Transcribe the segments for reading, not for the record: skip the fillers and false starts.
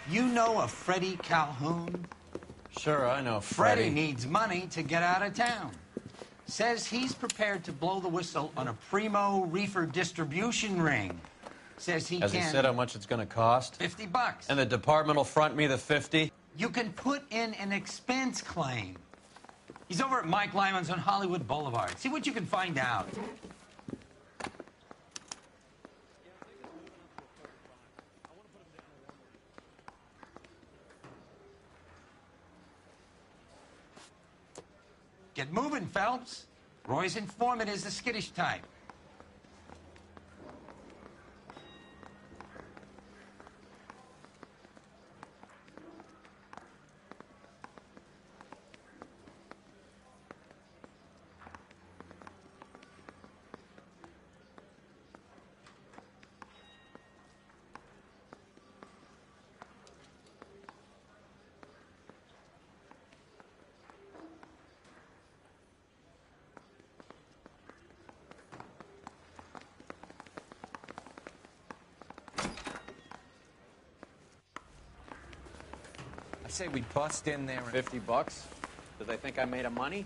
You know a Freddie Calhoun? Sure, I know Freddie needs money to get out of town. Says he's prepared to blow the whistle on a primo reefer distribution ring. Says he Has can... he said how much it's going to cost? $50. And the department will front me the 50? You can put in an expense claim. He's over at Mike Lyman's on Hollywood Boulevard. See what you can find out. Get moving, Phelps. Roy's informant is the skittish type. I say we bust in there and... $50? Do they think I'm made of money?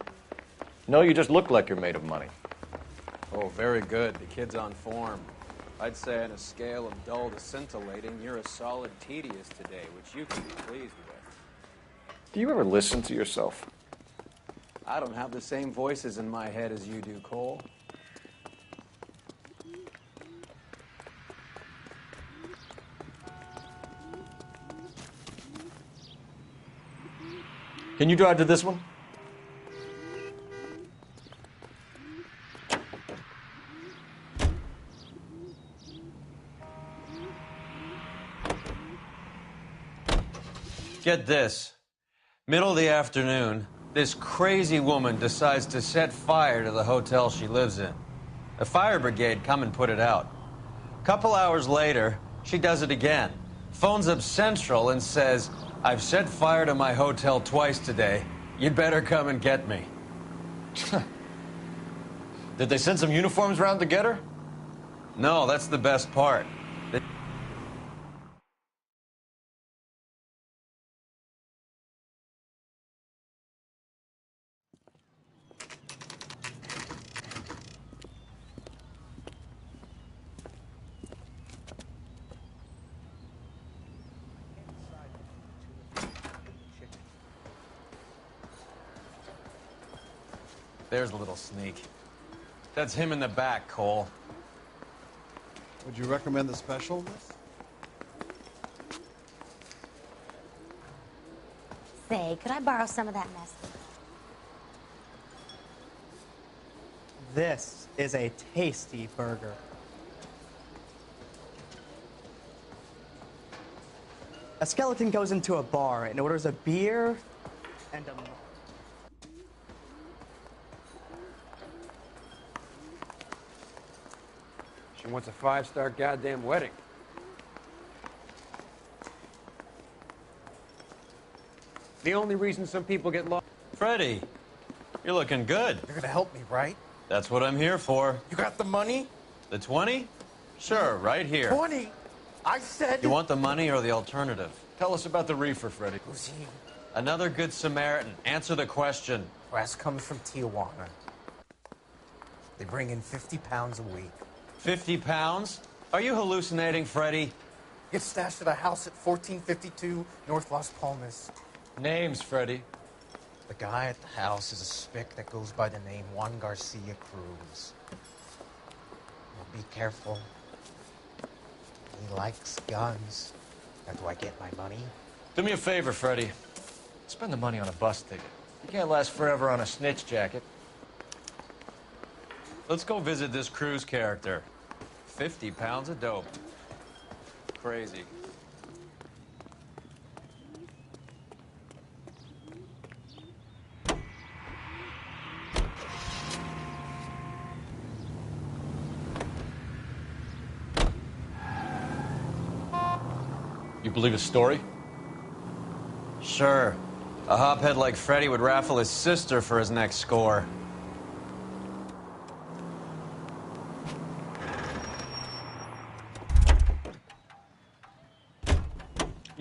No, you just look like you're made of money. Oh, very good. The kid's on form. I'd say on a scale of dull to scintillating, you're a solid tedious today, which you can be pleased with. Do you ever listen to yourself? I don't have the same voices in my head as you do, Cole. Can you drive to this one? Get this. Middle of the afternoon, this crazy woman decides to set fire to the hotel she lives in. The fire brigade come and put it out. Couple hours later, she does it again. Phones up Central and says, "I've set fire to my hotel twice today. You'd better come and get me." Did they send some uniforms around to get her? No, that's the best part. There's a little sneak. That's him in the back, Cole. Would you recommend the special, miss? Say, could I borrow some of that mess? This is a tasty burger. A skeleton goes into a bar and orders a beer and a... She wants a 5-star goddamn wedding. The only reason some people get lost... Freddie, you're looking good. You're gonna help me, right? That's what I'm here for. You got the money? The 20? Sure, right here. 20? I said... You want the money or the alternative? Tell us about the reefer, Freddie. Who's he? Another good Samaritan. Answer the question. Brass comes from Tijuana. They bring in 50 pounds a week. 50 pounds? Are you hallucinating, Freddie? Gets stashed at a house at 1452 North Las Palmas. Names, Freddie. The guy at the house is a spick that goes by the name Juan Garcia Cruz. Well, be careful. He likes guns. Now, do I get my money? Do me a favor, Freddie. Spend the money on a bus ticket. You can't last forever on a snitch jacket. Let's go visit this Cruz character. 50 pounds of dope. Crazy. You believe his story? Sure. A hophead like Freddie would raffle his sister for his next score.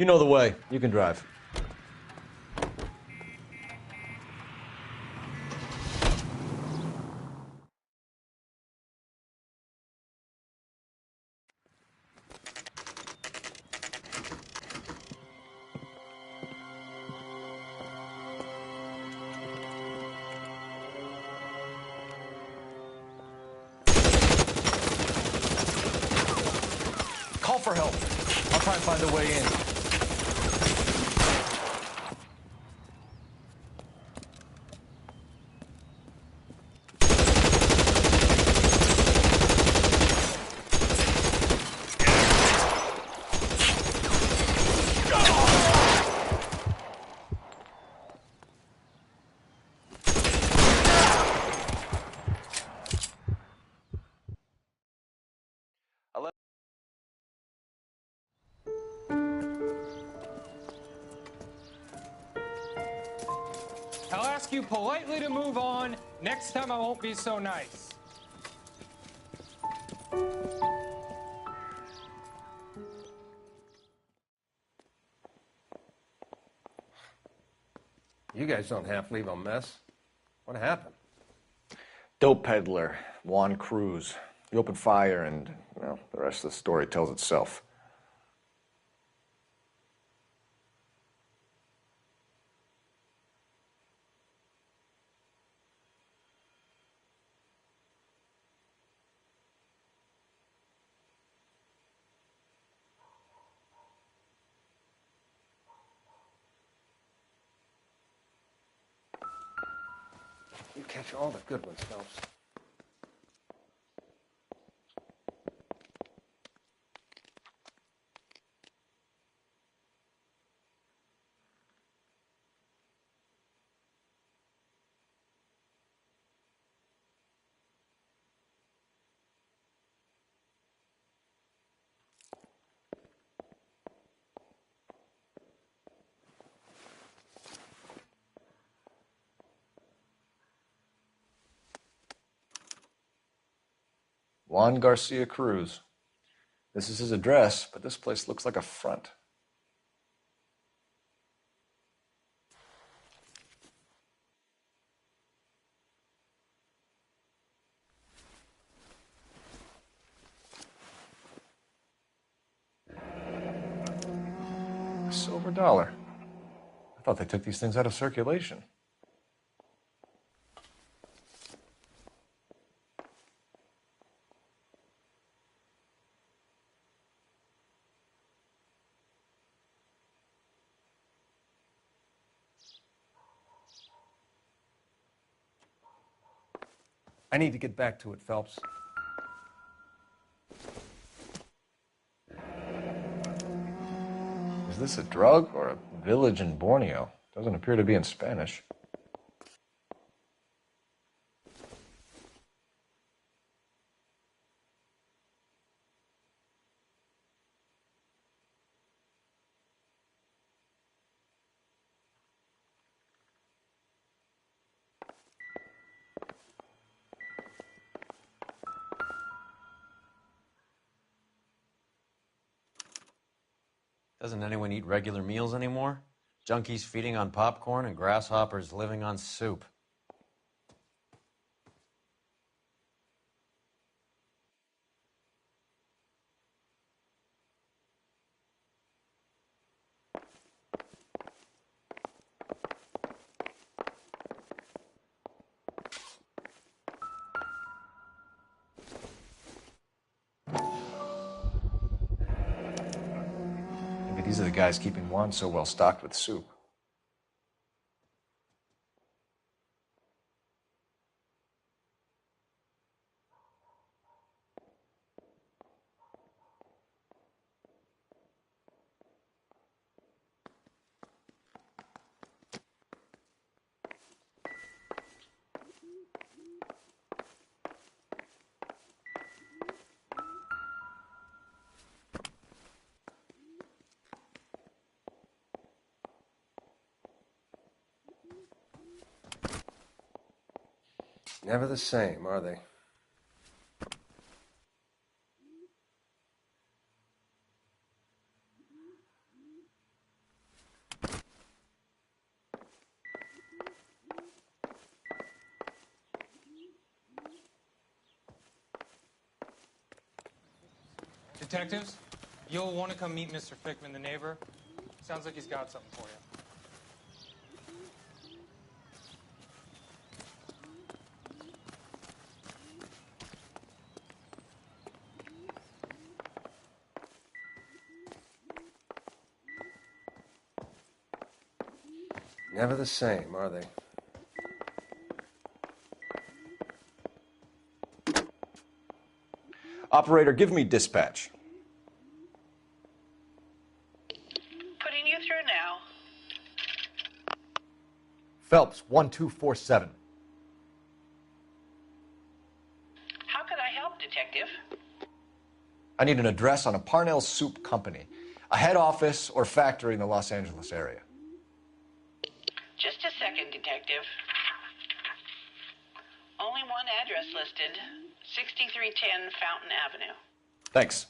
You know the way. You can drive. Call for help. I'll try and find a way in. I'll ask you politely to move on. Next time I won't be so nice. You guys don't half leave a mess. What happened? Dope peddler, Juan Cruz. He opened fire and, well, the rest of the story tells itself. You catch all the good ones, Phelps. Juan Garcia Cruz. This is his address, but this place looks like a front. A silver dollar. I thought they took these things out of circulation. I need to get back to it, Phelps. Is this a drug or a village in Borneo? Doesn't appear to be in Spanish. Doesn't anyone eat regular meals anymore? Junkies feeding on popcorn and grasshoppers living on soup. Maybe these are the guys keeping Juan so well stocked with soup. Never the same, are they? Detectives, you'll want to come meet Mr. Fickman, the neighbor. Sounds like he's got something for you. Never the same, are they? Operator, give me dispatch. Putting you through now. Phelps, 1247. How could I help, Detective? I need an address on a Parnell Soup Company, a head office or factory in the Los Angeles area. Just a second, Detective. Only one address listed, 6310 Fountain Avenue. Thanks.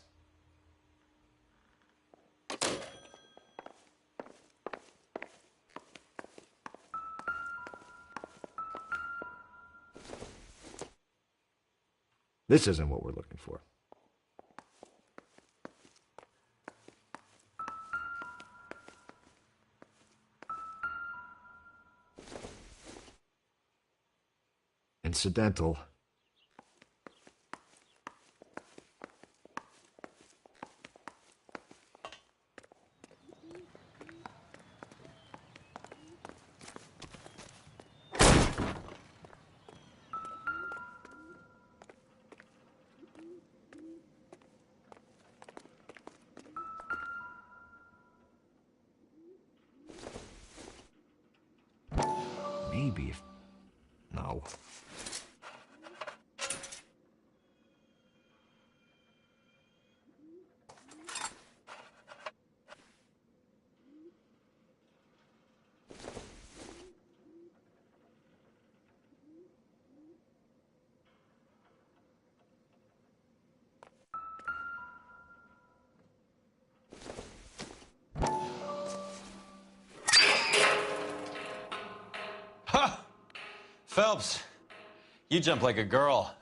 This isn't what we're looking for. Incidental. Maybe if... No. Ha! Phelps, you jump like a girl.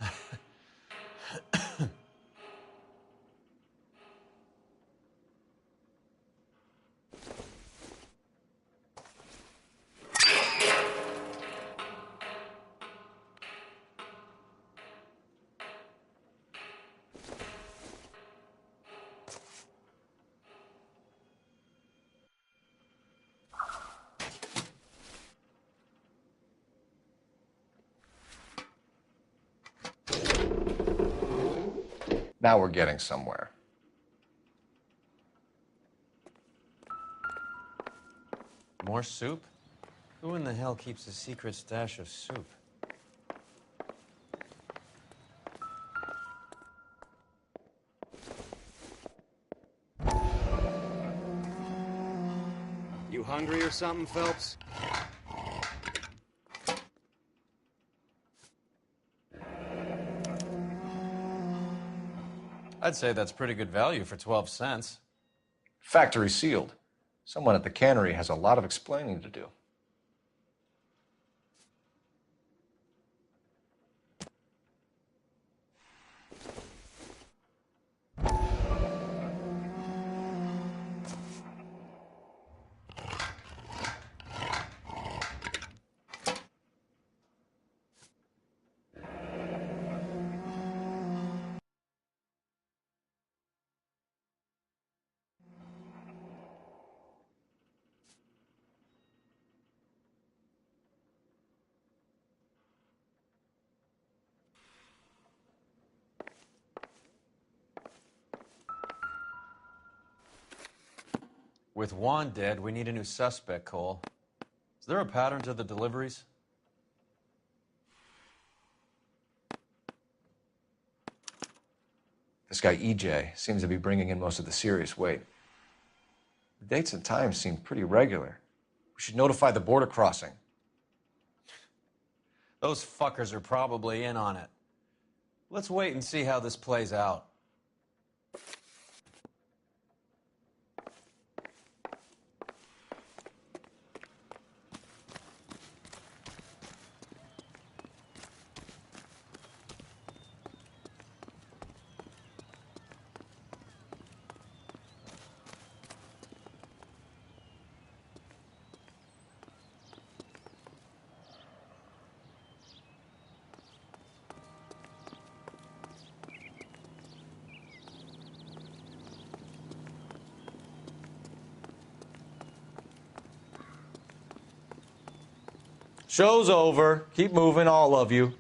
Now we're getting somewhere. More soup? Who in the hell keeps a secret stash of soup? You hungry or something, Phelps? I'd say that's pretty good value for 12 cents. Factory sealed. Someone at the cannery has a lot of explaining to do. With Juan dead, we need a new suspect, Cole. Is there a pattern to the deliveries? This guy EJ seems to be bringing in most of the serious weight. The dates and times seem pretty regular. We should notify the border crossing. Those fuckers are probably in on it. Let's wait and see how this plays out. Show's over. Keep moving, all of you.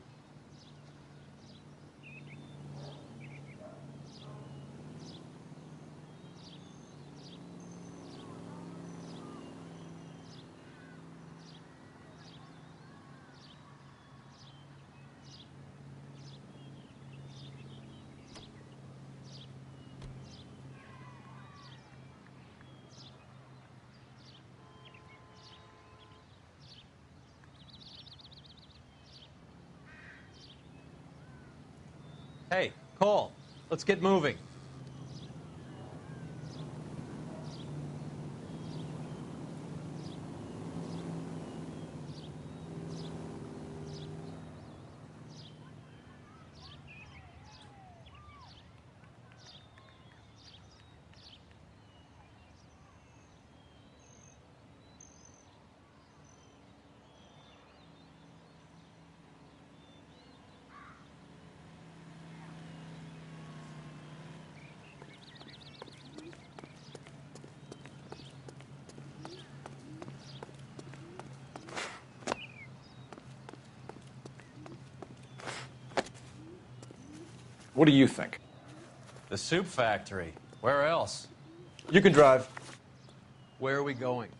Hey, Cole, let's get moving. What do you think? The soup factory. Where else? You can drive. Where are we going?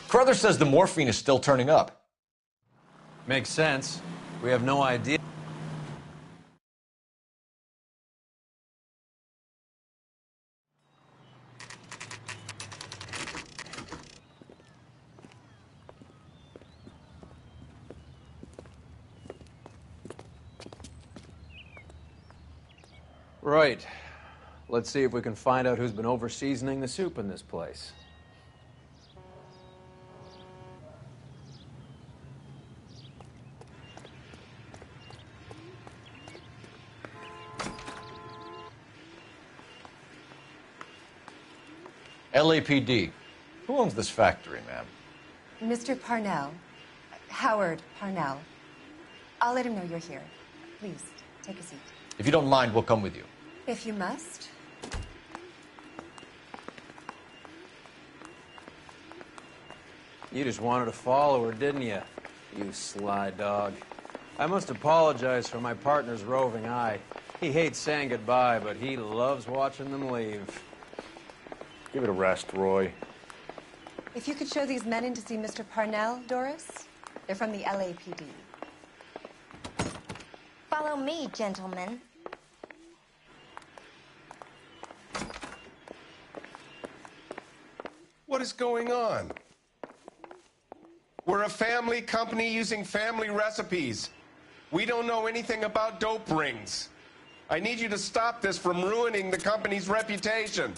Carruthers says the morphine is still turning up. Makes sense. We have no idea. Right. Let's see if we can find out who's been over-seasoning the soup in this place. LAPD. Who owns this factory, ma'am? Mr. Parnell. Howard Parnell. I'll let him know you're here. Please, take a seat. If you don't mind, we'll come with you. If you must. You just wanted to follow her, didn't you? You sly dog. I must apologize for my partner's roving eye. He hates saying goodbye, but he loves watching them leave. Give it a rest, Roy. If you could show these men in to see Mr. Parnell, Doris. They're from the LAPD. Follow me, gentlemen. What is going on? We're a family company using family recipes. We don't know anything about dope rings. I need you to stop this from ruining the company's reputation.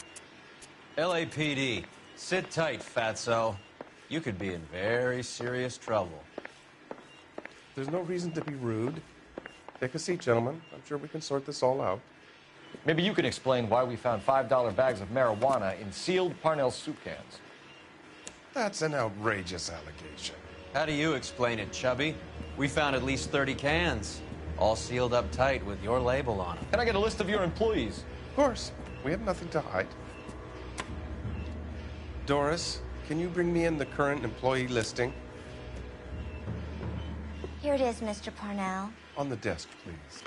LAPD, sit tight, fatso. You could be in very serious trouble. There's no reason to be rude. Take a seat, gentlemen. I'm sure we can sort this all out. Maybe you can explain why we found $5 bags of marijuana in sealed Parnell soup cans. That's an outrageous allegation. How do you explain it, Chubby? We found at least 30 cans, all sealed up tight with your label on them. Can I get a list of your employees? Of course. We have nothing to hide. Doris, can you bring me in the current employee listing? Here it is, Mr. Parnell. On the desk, please.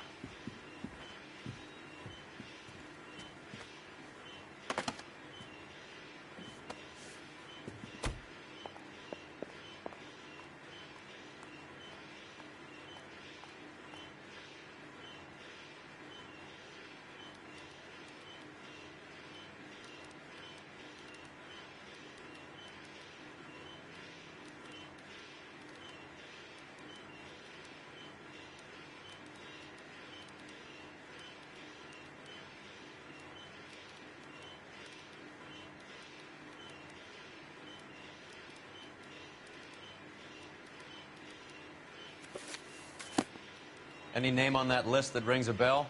Any name on that list that rings a bell?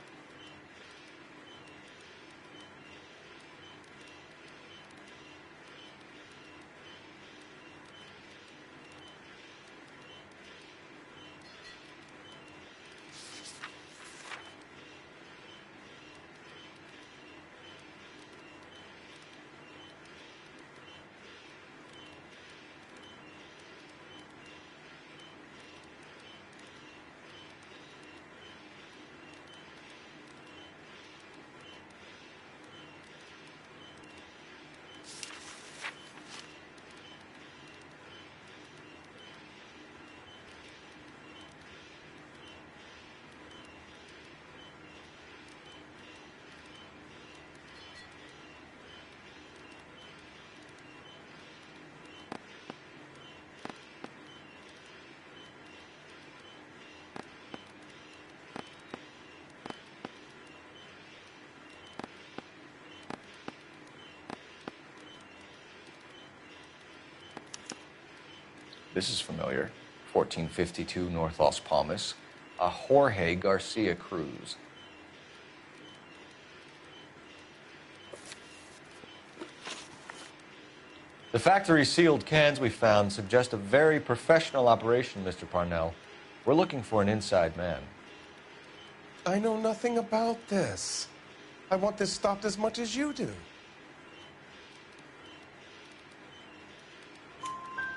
This is familiar. 1452 North Las Palmas. A Jorge Garcia Cruz. The factory sealed cans we found suggest a very professional operation, Mr. Parnell. We're looking for an inside man. I know nothing about this. I want this stopped as much as you do.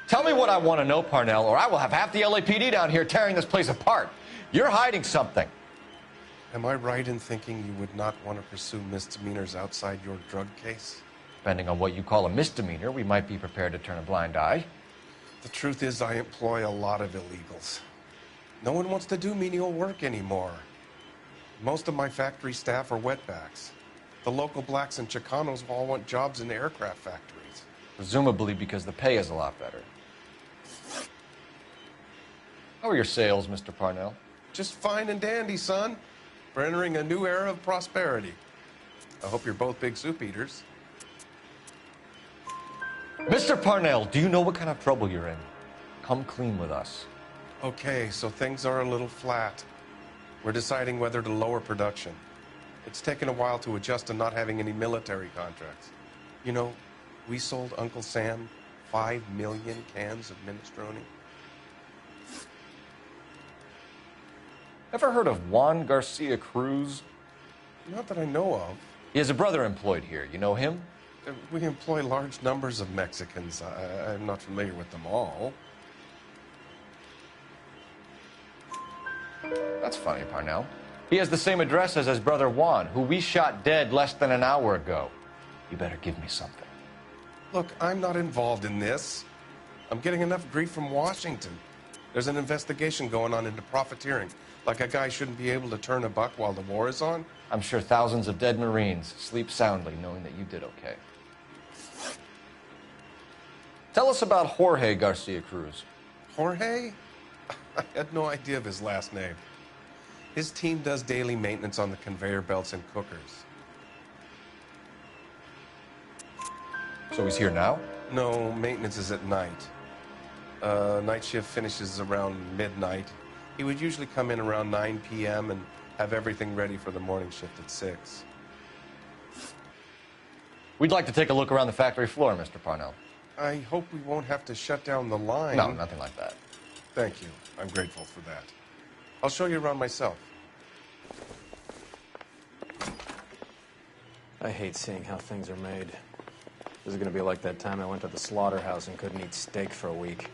Tell me what I want to know, Parnell, or I will have half the LAPD down here tearing this place apart. You're hiding something. Am I right in thinking you would not want to pursue misdemeanors outside your drug case? Depending on what you call a misdemeanor, we might be prepared to turn a blind eye. The truth is, I employ a lot of illegals. No one wants to do menial work anymore. Most of my factory staff are wetbacks. The local blacks and Chicanos all want jobs in aircraft factories. Presumably because the pay is a lot better. How are your sales, Mr. Parnell? Just fine and dandy, son. We're entering a new era of prosperity. I hope you're both big soup eaters. Mr. Parnell, do you know what kind of trouble you're in? Come clean with us. Okay, so things are a little flat. We're deciding whether to lower production. It's taken a while to adjust to not having any military contracts. You know, we sold Uncle Sam 5 million cans of minestrone. Ever heard of Juan Garcia Cruz? Not that I know of. He has a brother employed here. You know him? We employ large numbers of Mexicans. I'm not familiar with them all. That's funny, Parnell. He has the same address as his brother Juan, who we shot dead less than an hour ago. You better give me something. Look, I'm not involved in this. I'm getting enough grief from Washington. There's an investigation going on into profiteering. Like a guy shouldn't be able to turn a buck while the war is on. I'm sure thousands of dead Marines sleep soundly knowing that you did okay. Tell us about Jorge Garcia Cruz. Jorge? I had no idea of his last name. His team does daily maintenance on the conveyor belts and cookers. So he's here now? No, maintenance is at night. Night shift finishes around midnight. He would usually come in around 9 p.m. and have everything ready for the morning shift at 6. We'd like to take a look around the factory floor, Mr. Parnell. I hope we won't have to shut down the line. No, nothing like that. Thank you. I'm grateful for that. I'll show you around myself. I hate seeing how things are made. This is going to be like that time I went to the slaughterhouse and couldn't eat steak for a week.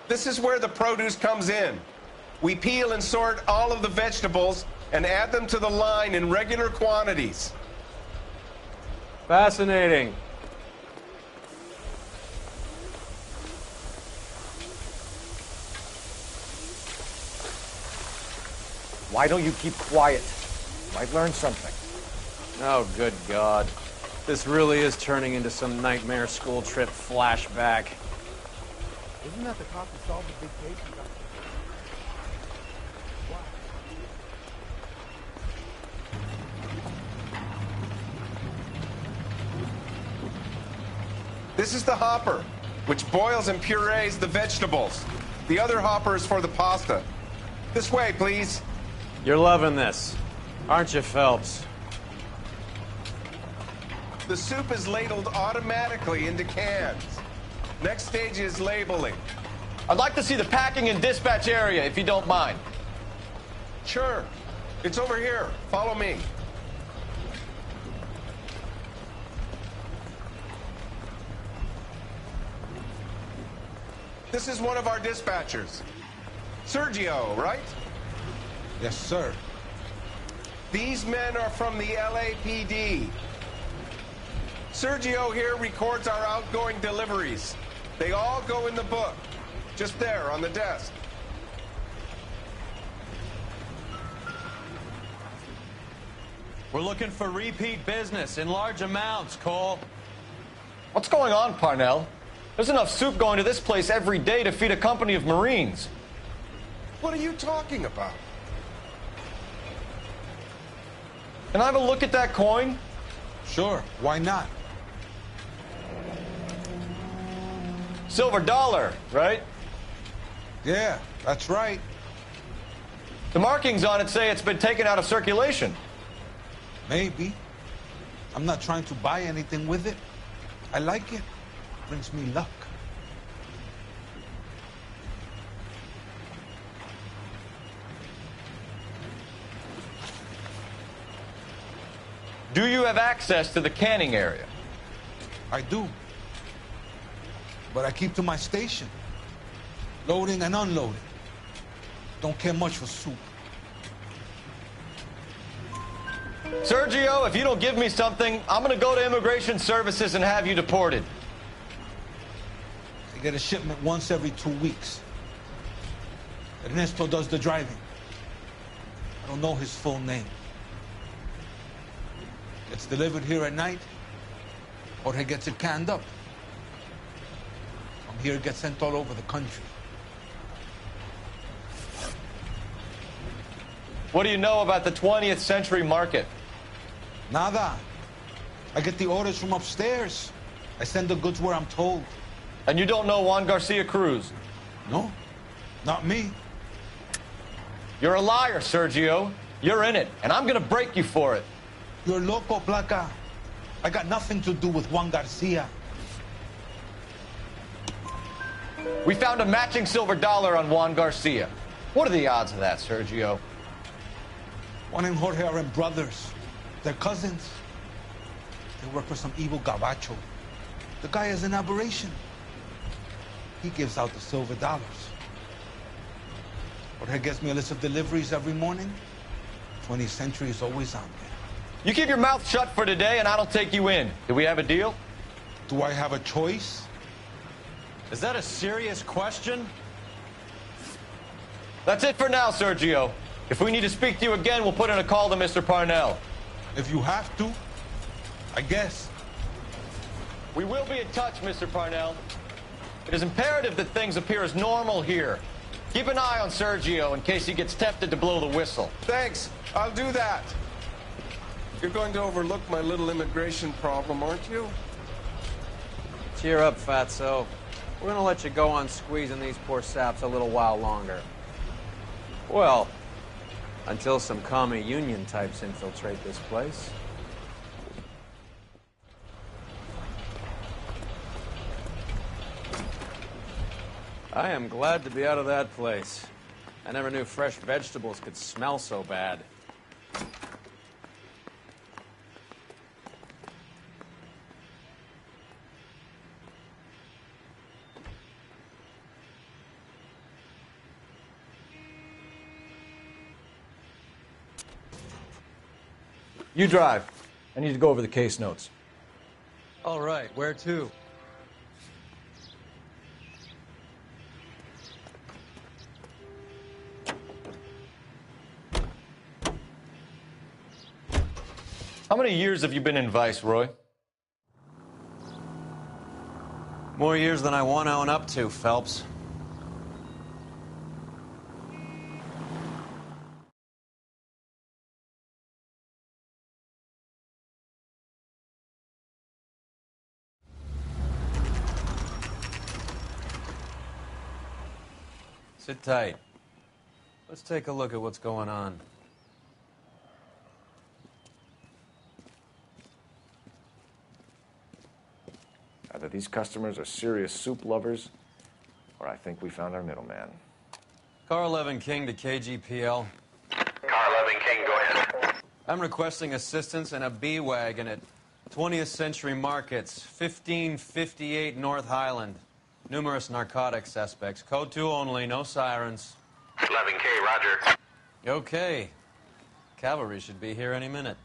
This is where the produce comes in. We peel and sort all of the vegetables and add them to the line in regular quantities. Fascinating. Why don't you keep quiet? Might learn something. Oh, good God. This really is turning into some nightmare school trip flashback. Isn't that the cop who solved the big case? This is the hopper, which boils and purees the vegetables. The other hopper is for the pasta. This way, please. You're loving this, aren't you, Phelps? The soup is ladled automatically into cans. Next stage is labeling. I'd like to see the packing and dispatch area, if you don't mind. Sure. It's over here. Follow me. This is one of our dispatchers. Sergio, right? Yes, sir. These men are from the LAPD. Sergio here records our outgoing deliveries. They all go in the book, just there on the desk. We're looking for repeat business in large amounts, Cole. What's going on, Parnell? There's enough soup going to this place every day to feed a company of Marines. What are you talking about? Can I have a look at that coin? Sure, why not? Silver dollar, right? Yeah, that's right. The markings on it say it's been taken out of circulation. Maybe. I'm not trying to buy anything with it. I like it. Brings me luck. Do you have access to the canning area? I do. But I keep to my station. Loading and unloading. Don't care much for soup. Sergio, if you don't give me something, I'm going to go to Immigration Services and have you deported. I get a shipment once every 2 weeks. Ernesto does the driving. I don't know his full name. Gets delivered here at night, or he gets it canned up. From here, it gets sent all over the country. What do you know about the 20th century market? Nada. I get the orders from upstairs. I send the goods where I'm told. And you don't know Juan Garcia Cruz? No, not me. You're a liar, Sergio. You're in it, and I'm going to break you for it. You're loco, Placa. I got nothing to do with Juan Garcia. We found a matching silver dollar on Juan Garcia. What are the odds of that, Sergio? Juan and Jorge are brothers. They're cousins. They work for some evil gabacho. The guy is an aberration. He gives out the silver dollars. Jorge gets me a list of deliveries every morning. 20th Century is always on there. You keep your mouth shut for today, and I don't take you in. Do we have a deal? Do I have a choice? Is that a serious question? That's it for now, Sergio. If we need to speak to you again, we'll put in a call to Mr. Parnell. If you have to, I guess. We will be in touch, Mr. Parnell. It is imperative that things appear as normal here. Keep an eye on Sergio in case he gets tempted to blow the whistle. Thanks. I'll do that. You're going to overlook my little immigration problem, aren't you? Cheer up, Fatso. We're gonna let you go on squeezing these poor saps a little while longer. Well, until some commie union types infiltrate this place. I am glad to be out of that place. I never knew fresh vegetables could smell so bad. You drive. I need to go over the case notes. All right, where to? How many years have you been in Vice, Roy? More years than I want to own up to, Phelps. Sit tight. Let's take a look at what's going on. Either these customers are serious soup lovers, or I think we found our middleman. Car 11 King to KGPL. Car 11 King, go ahead. I'm requesting assistance in a B-Wagon at 20th Century Markets, 1558 North Highland. Numerous narcotic suspects. Code 2 only, no sirens. 11K, roger. Okay. Cavalry should be here any minute.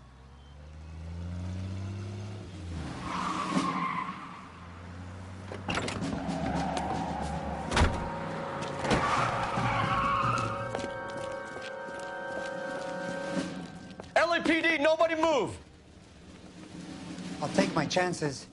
PD, nobody move! I'll take my chances.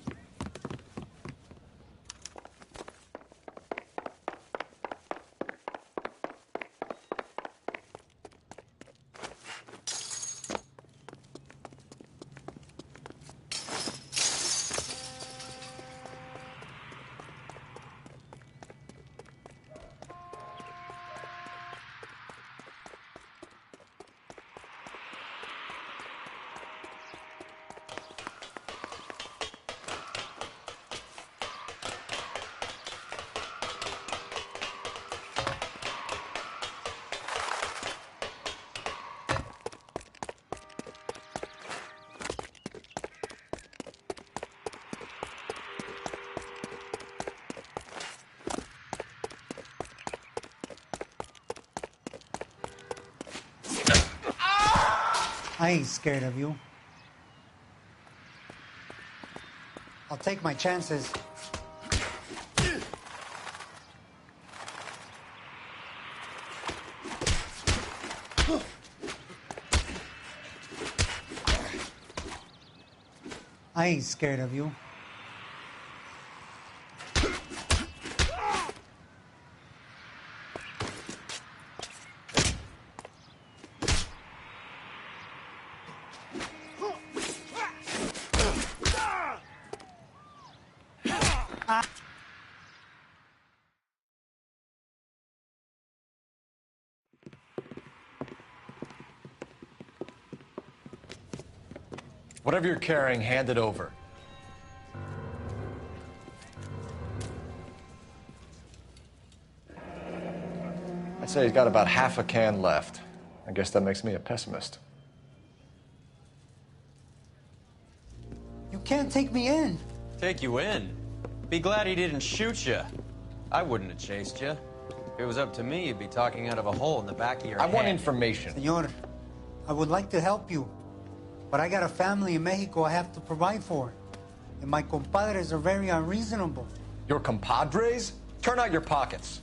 I ain't scared of you. I'll take my chances. I ain't scared of you. Whatever you're carrying, hand it over. I'd say he's got about half a can left. I guess that makes me a pessimist. You can't take me in. Take you in? Be glad he didn't shoot you. I wouldn't have chased you. If it was up to me, you'd be talking out of a hole in the back of your head. I want information. Senor, I would like to help you, but I got a family in Mexico I have to provide for. And my compadres are very unreasonable. Your compadres? Turn out your pockets.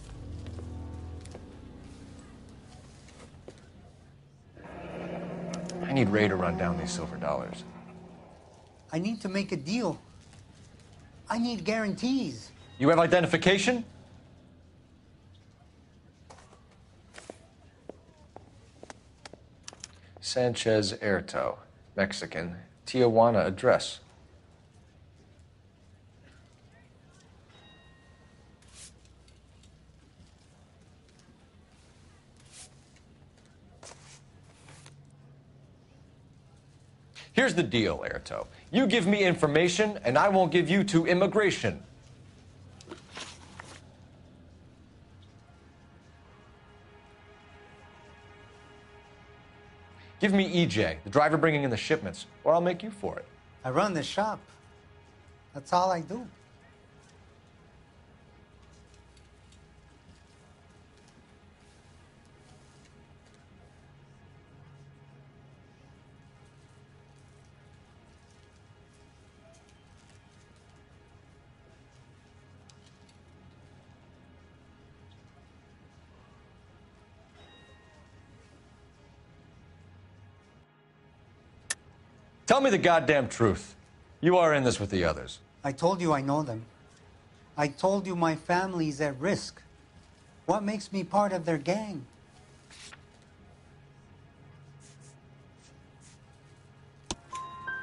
I need Ray to run down these silver dollars. I need to make a deal. I need guarantees. You have identification? Sanchez Erto, Mexican, Tijuana address. Here's the deal, Erto. You give me information, and I won't give you to immigration. Give me EJ, the driver bringing in the shipments, or I'll make you for it. I run the shop. That's all I do. Tell me the goddamn truth. You are in this with the others. I told you I know them. I told you my family's at risk. What makes me part of their gang?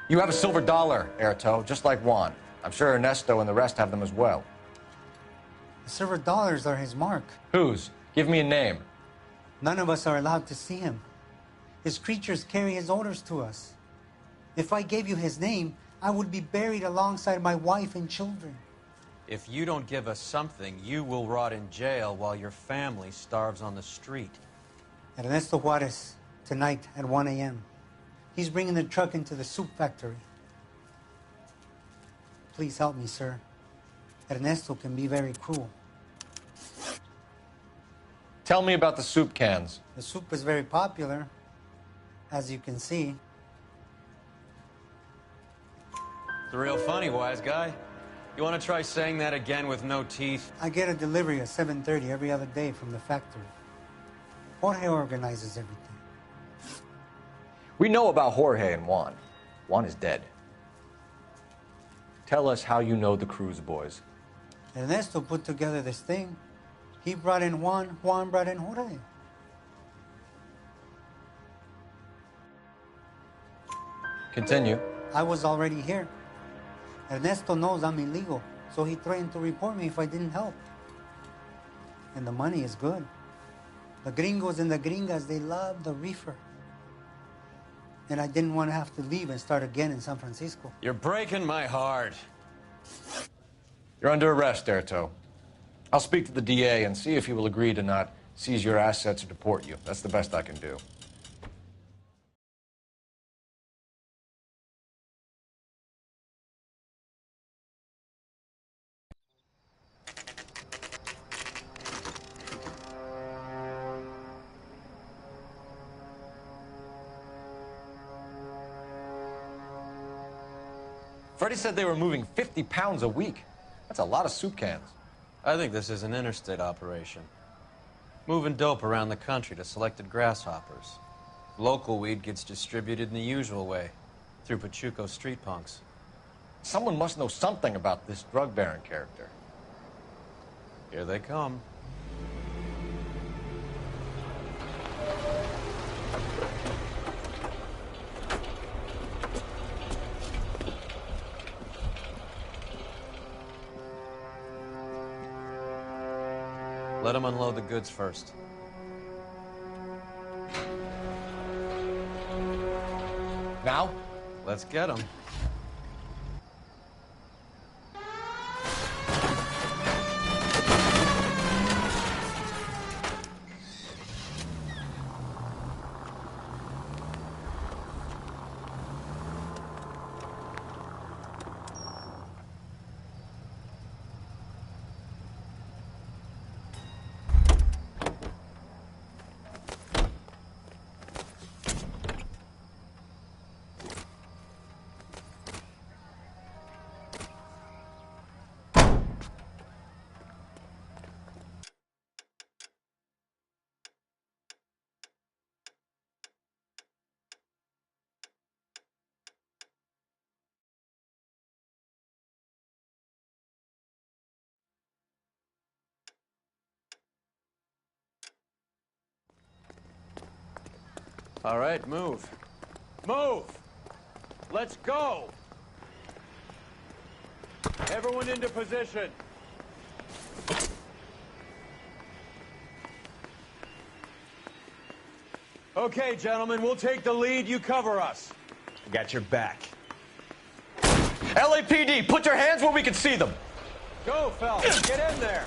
You have a silver dollar, Erto, just like Juan. I'm sure Ernesto and the rest have them as well. The silver dollars are his mark. Whose? Give me a name. None of us are allowed to see him. His creatures carry his orders to us. If I gave you his name, I would be buried alongside my wife and children. If you don't give us something, you will rot in jail while your family starves on the street. Ernesto Juarez, tonight at 1 a.m. He's bringing the truck into the soup factory. Please help me, sir. Ernesto can be very cruel. Tell me about the soup cans. The soup is very popular, as you can see. It's real funny, wise guy. You want to try saying that again with no teeth? I get a delivery at 7:30 every other day from the factory. Jorge organizes everything. We know about Jorge and Juan. Juan is dead. Tell us how you know the Cruz boys. Ernesto put together this thing. He brought in Juan, Juan brought in Jorge. Continue. I was already here. Ernesto knows I'm illegal, so he threatened to report me if I didn't help. And the money is good. The gringos and the gringas, they love the reefer. And I didn't want to have to leave and start again in San Francisco. You're breaking my heart. You're under arrest, Erto. I'll speak to the DA and see if he will agree to not seize your assets or deport you. That's the best I can do. Freddie said they were moving 50 pounds a week. That's a lot of soup cans. I think this is an interstate operation. Moving dope around the country to selected grasshoppers. Local weed gets distributed in the usual way, through Pachuco street punks. Someone must know something about this drug baron character. Here they come. Let them unload the goods first. Now? Let's get them. All right, move. Move! Let's go! Everyone into position. Okay, gentlemen, we'll take the lead. You cover us. Got your back. LAPD, put your hands where we can see them. Go, fellas. Get in there.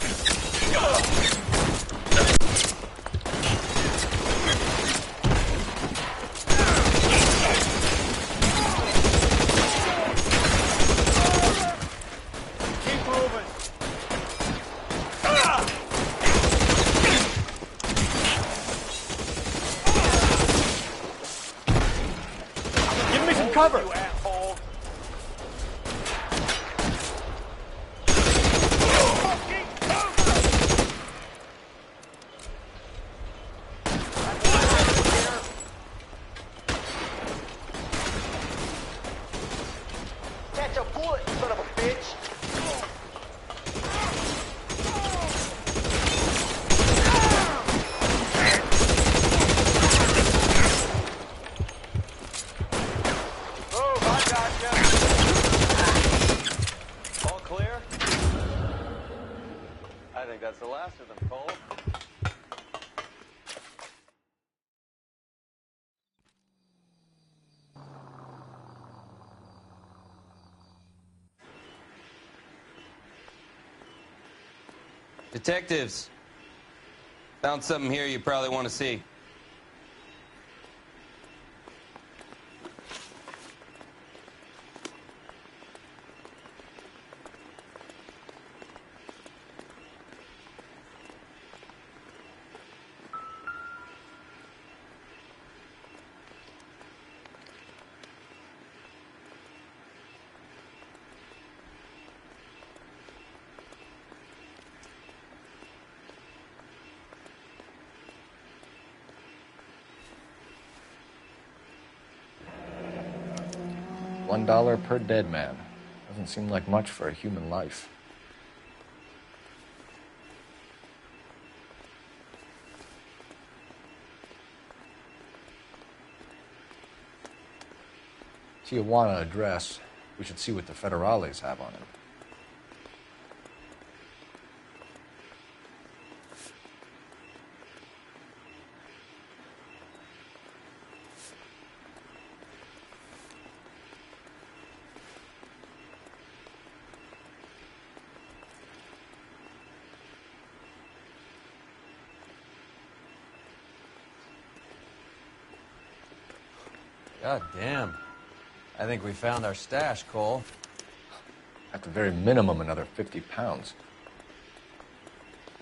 Keep moving. Give me some cover. You asshole. Catch a bullet, son of a bitch. Move, I gotcha. All clear? I think that's the last of them, Cole. Detectives, found something here you probably want to see. $1 per dead man. Doesn't seem like much for a human life. Tijuana address. We should see what the federales have on it. God damn. I think we found our stash, Cole. At the very minimum, another 50 pounds.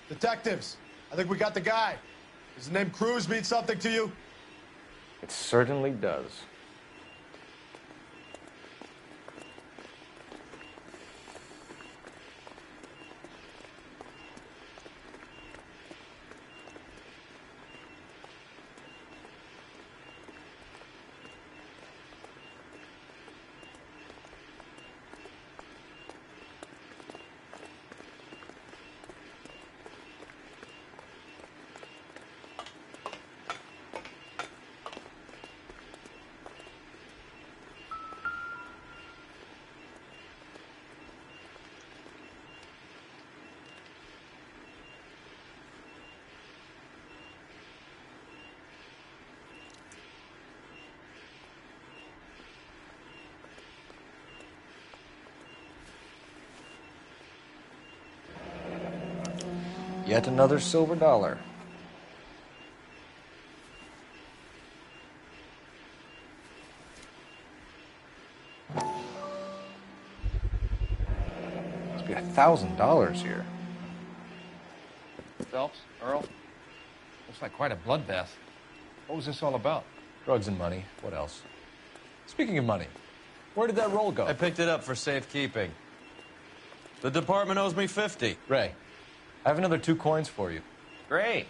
Detectives, I think we got the guy. Does the name Cruz mean something to you? It certainly does. Yet another silver dollar. Must be $1,000 here. Phelps, Earl, looks like quite a bloodbath. What was this all about? Drugs and money. What else? Speaking of money, where did that roll go? I picked it up for safekeeping. The department owes me 50. Ray, I have another 2 coins for you. Great.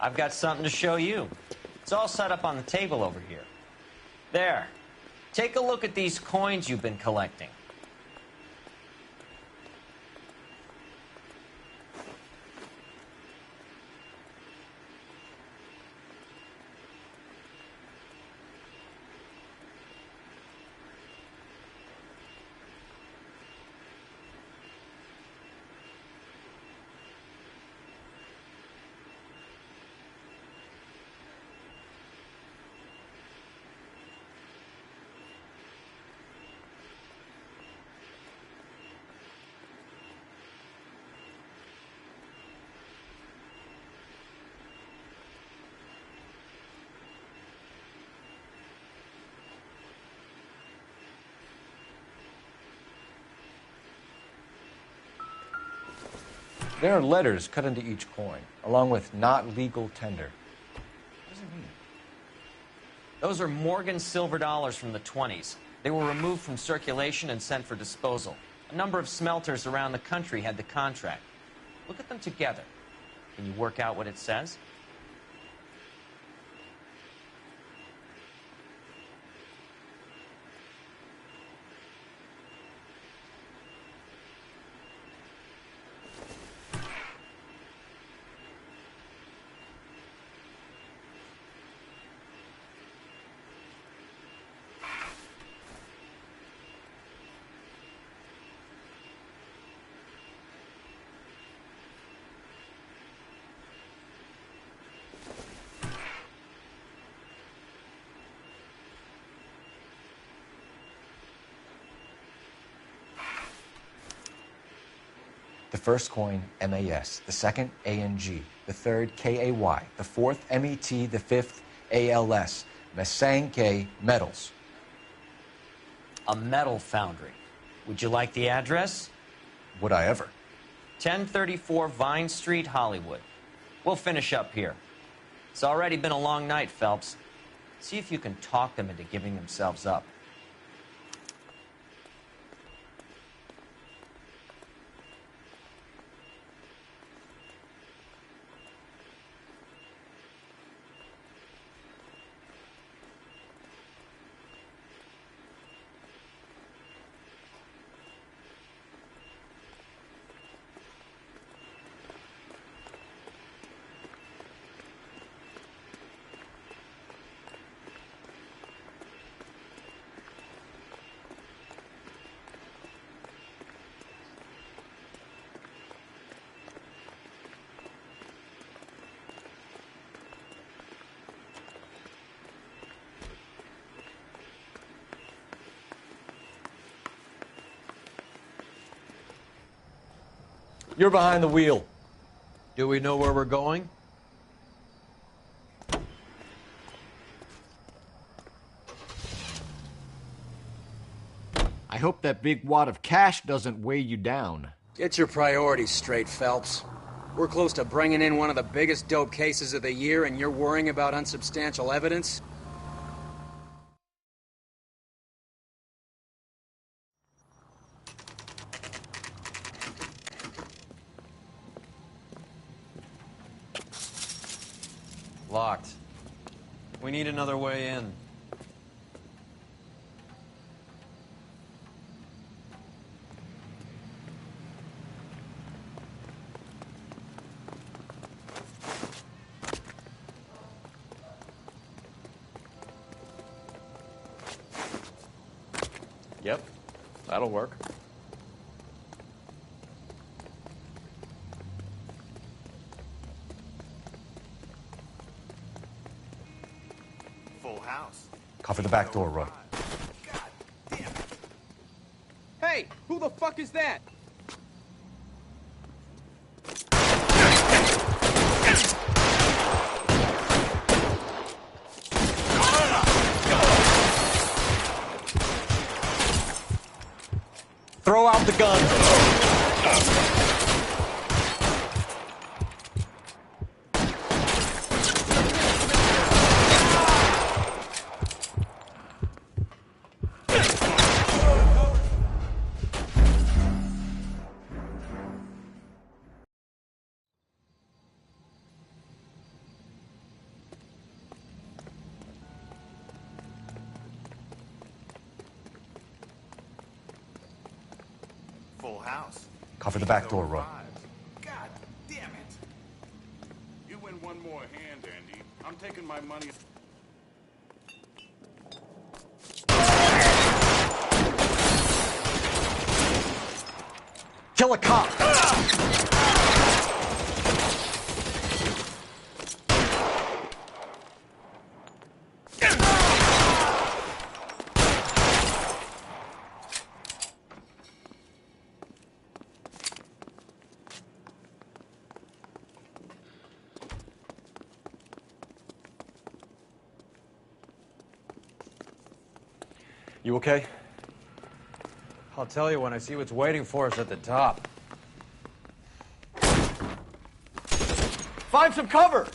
I've got something to show you. It's all set up on the table over here. There. Take a look at these coins you've been collecting. There are letters cut into each coin, along with not legal tender. What does it mean? Those are Morgan silver dollars from the 20s. They were removed from circulation and sent for disposal. A number of smelters around the country had the contract. Look at them together. Can you work out what it says? The first coin, MAS. The second, ANG. The third, KAY. The fourth, MET. The fifth, ALS. Masanke Metals. A metal foundry. Would you like the address? Would I ever? 1034 Vine Street, Hollywood. We'll finish up here. It's already been a long night, Phelps. See if you can talk them into giving themselves up. You're behind the wheel. Do we know where we're going? I hope that big wad of cash doesn't weigh you down. Get your priorities straight, Phelps. We're close to bringing in one of the biggest dope cases of the year, and you're worrying about unsubstantial evidence? Locked. We need another way in. Yep, that'll work. Full house. Cover the back door, Roy. Hey, who the fuck is that? Throw out the gun. Full house. Cover the back door, Roy. God damn it. You win one more hand, Andy. I'm taking my money. Kill a cop. You okay? I'll tell you when I see what's waiting for us at the top. Find some cover.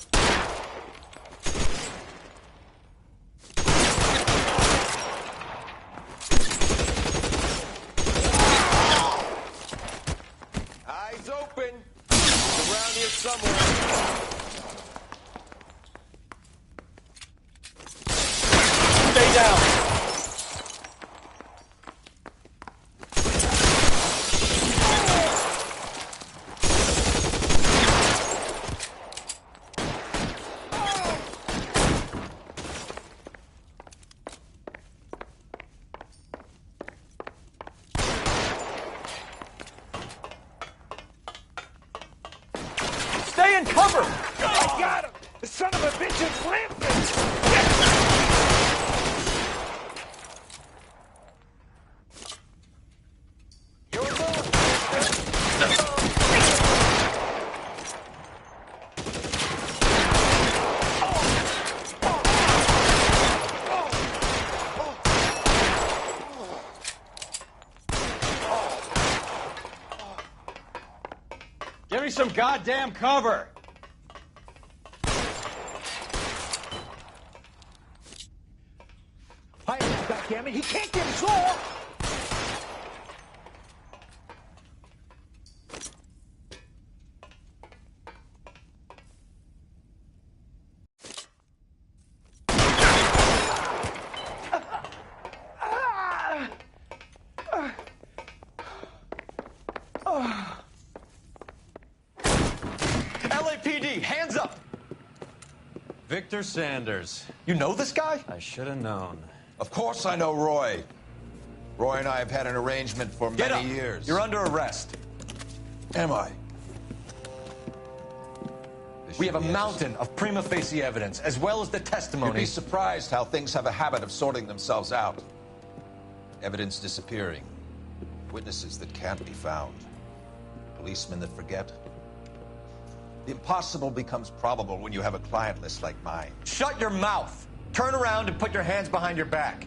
Eyes open. He's around here somewhere. Stay down. Stay in cover! I got him! The son of a bitch is limping! Give me some goddamn cover! Hi, goddammit, he can't get us all! LAPD, hands up! Victor Sanders. You know this guy? I should have known. Of course I know Roy. Roy and I have had an arrangement for Get many up. years. You're under arrest. Am I? We have a mountain of prima facie evidence, as well as the You'd testimony. be surprised how things have a habit of sorting themselves out. Evidence disappearing. Witnesses that can't be found. policemen that forget. The impossible becomes probable when you have a client list like mine. Shut your mouth! Turn around and put your hands behind your back.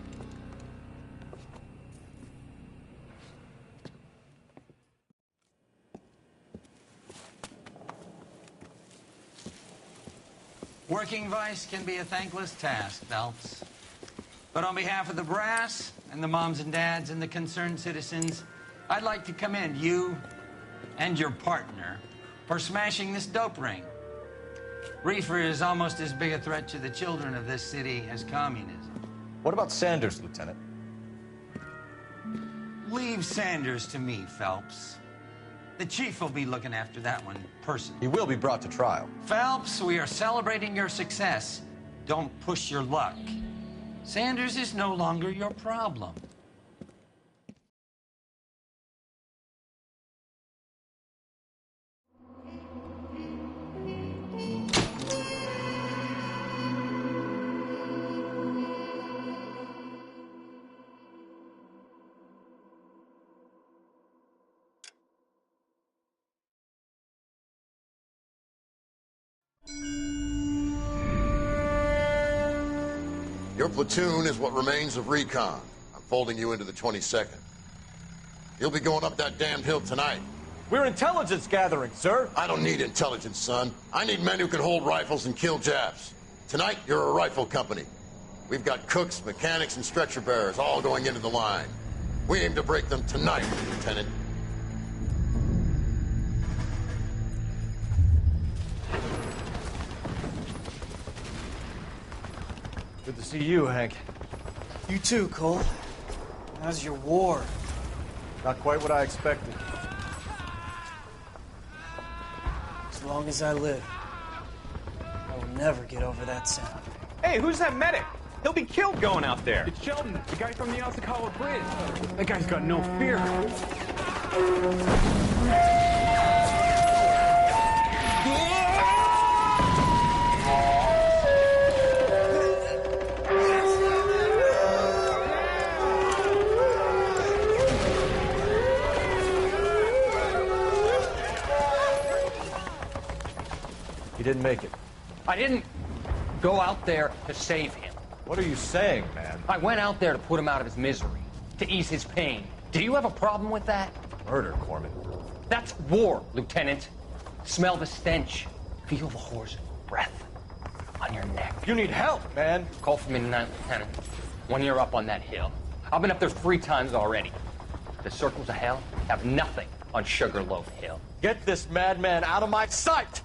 Working vice can be a thankless task, Phelps. But on behalf of the brass and the moms and dads and the concerned citizens, I'd like to commend you and your partner for smashing this dope ring. Reefer is almost as big a threat to the children of this city as communism. What about Sanders, Lieutenant? Leave Sanders to me, Phelps. The chief will be looking after that one personally. He will be brought to trial. Phelps, we are celebrating your success. Don't push your luck. Sanders is no longer your problem. Your platoon is what remains of recon. I'm folding you into the 22nd. You'll be going up that damned hill tonight. We're intelligence gathering, sir. I don't need intelligence, son. I need men who can hold rifles and kill Japs. Tonight, you're a rifle company. We've got cooks, mechanics, and stretcher bearers all going into the line. We aim to break them tonight, Lieutenant. Good to see you, Hank. You too, Cole. How's your war? Not quite what I expected. As long as I live, I will never get over that sound. Hey, who's that medic? He'll be killed going out there. It's Sheldon, the guy from the Osakawa Bridge. That guy's got no fear. He didn't make it. I didn't go out there to save him. What are you saying, man? I went out there to put him out of his misery, to ease his pain. Do you have a problem with that? Murder, Corman. That's war, Lieutenant. Smell the stench. Feel the horse's breath on your neck. You need help, man. Call for me tonight, Lieutenant, when you're up on that hill. I've been up there 3 times already. The circles of hell have nothing on Sugarloaf Hill. Get this madman out of my sight!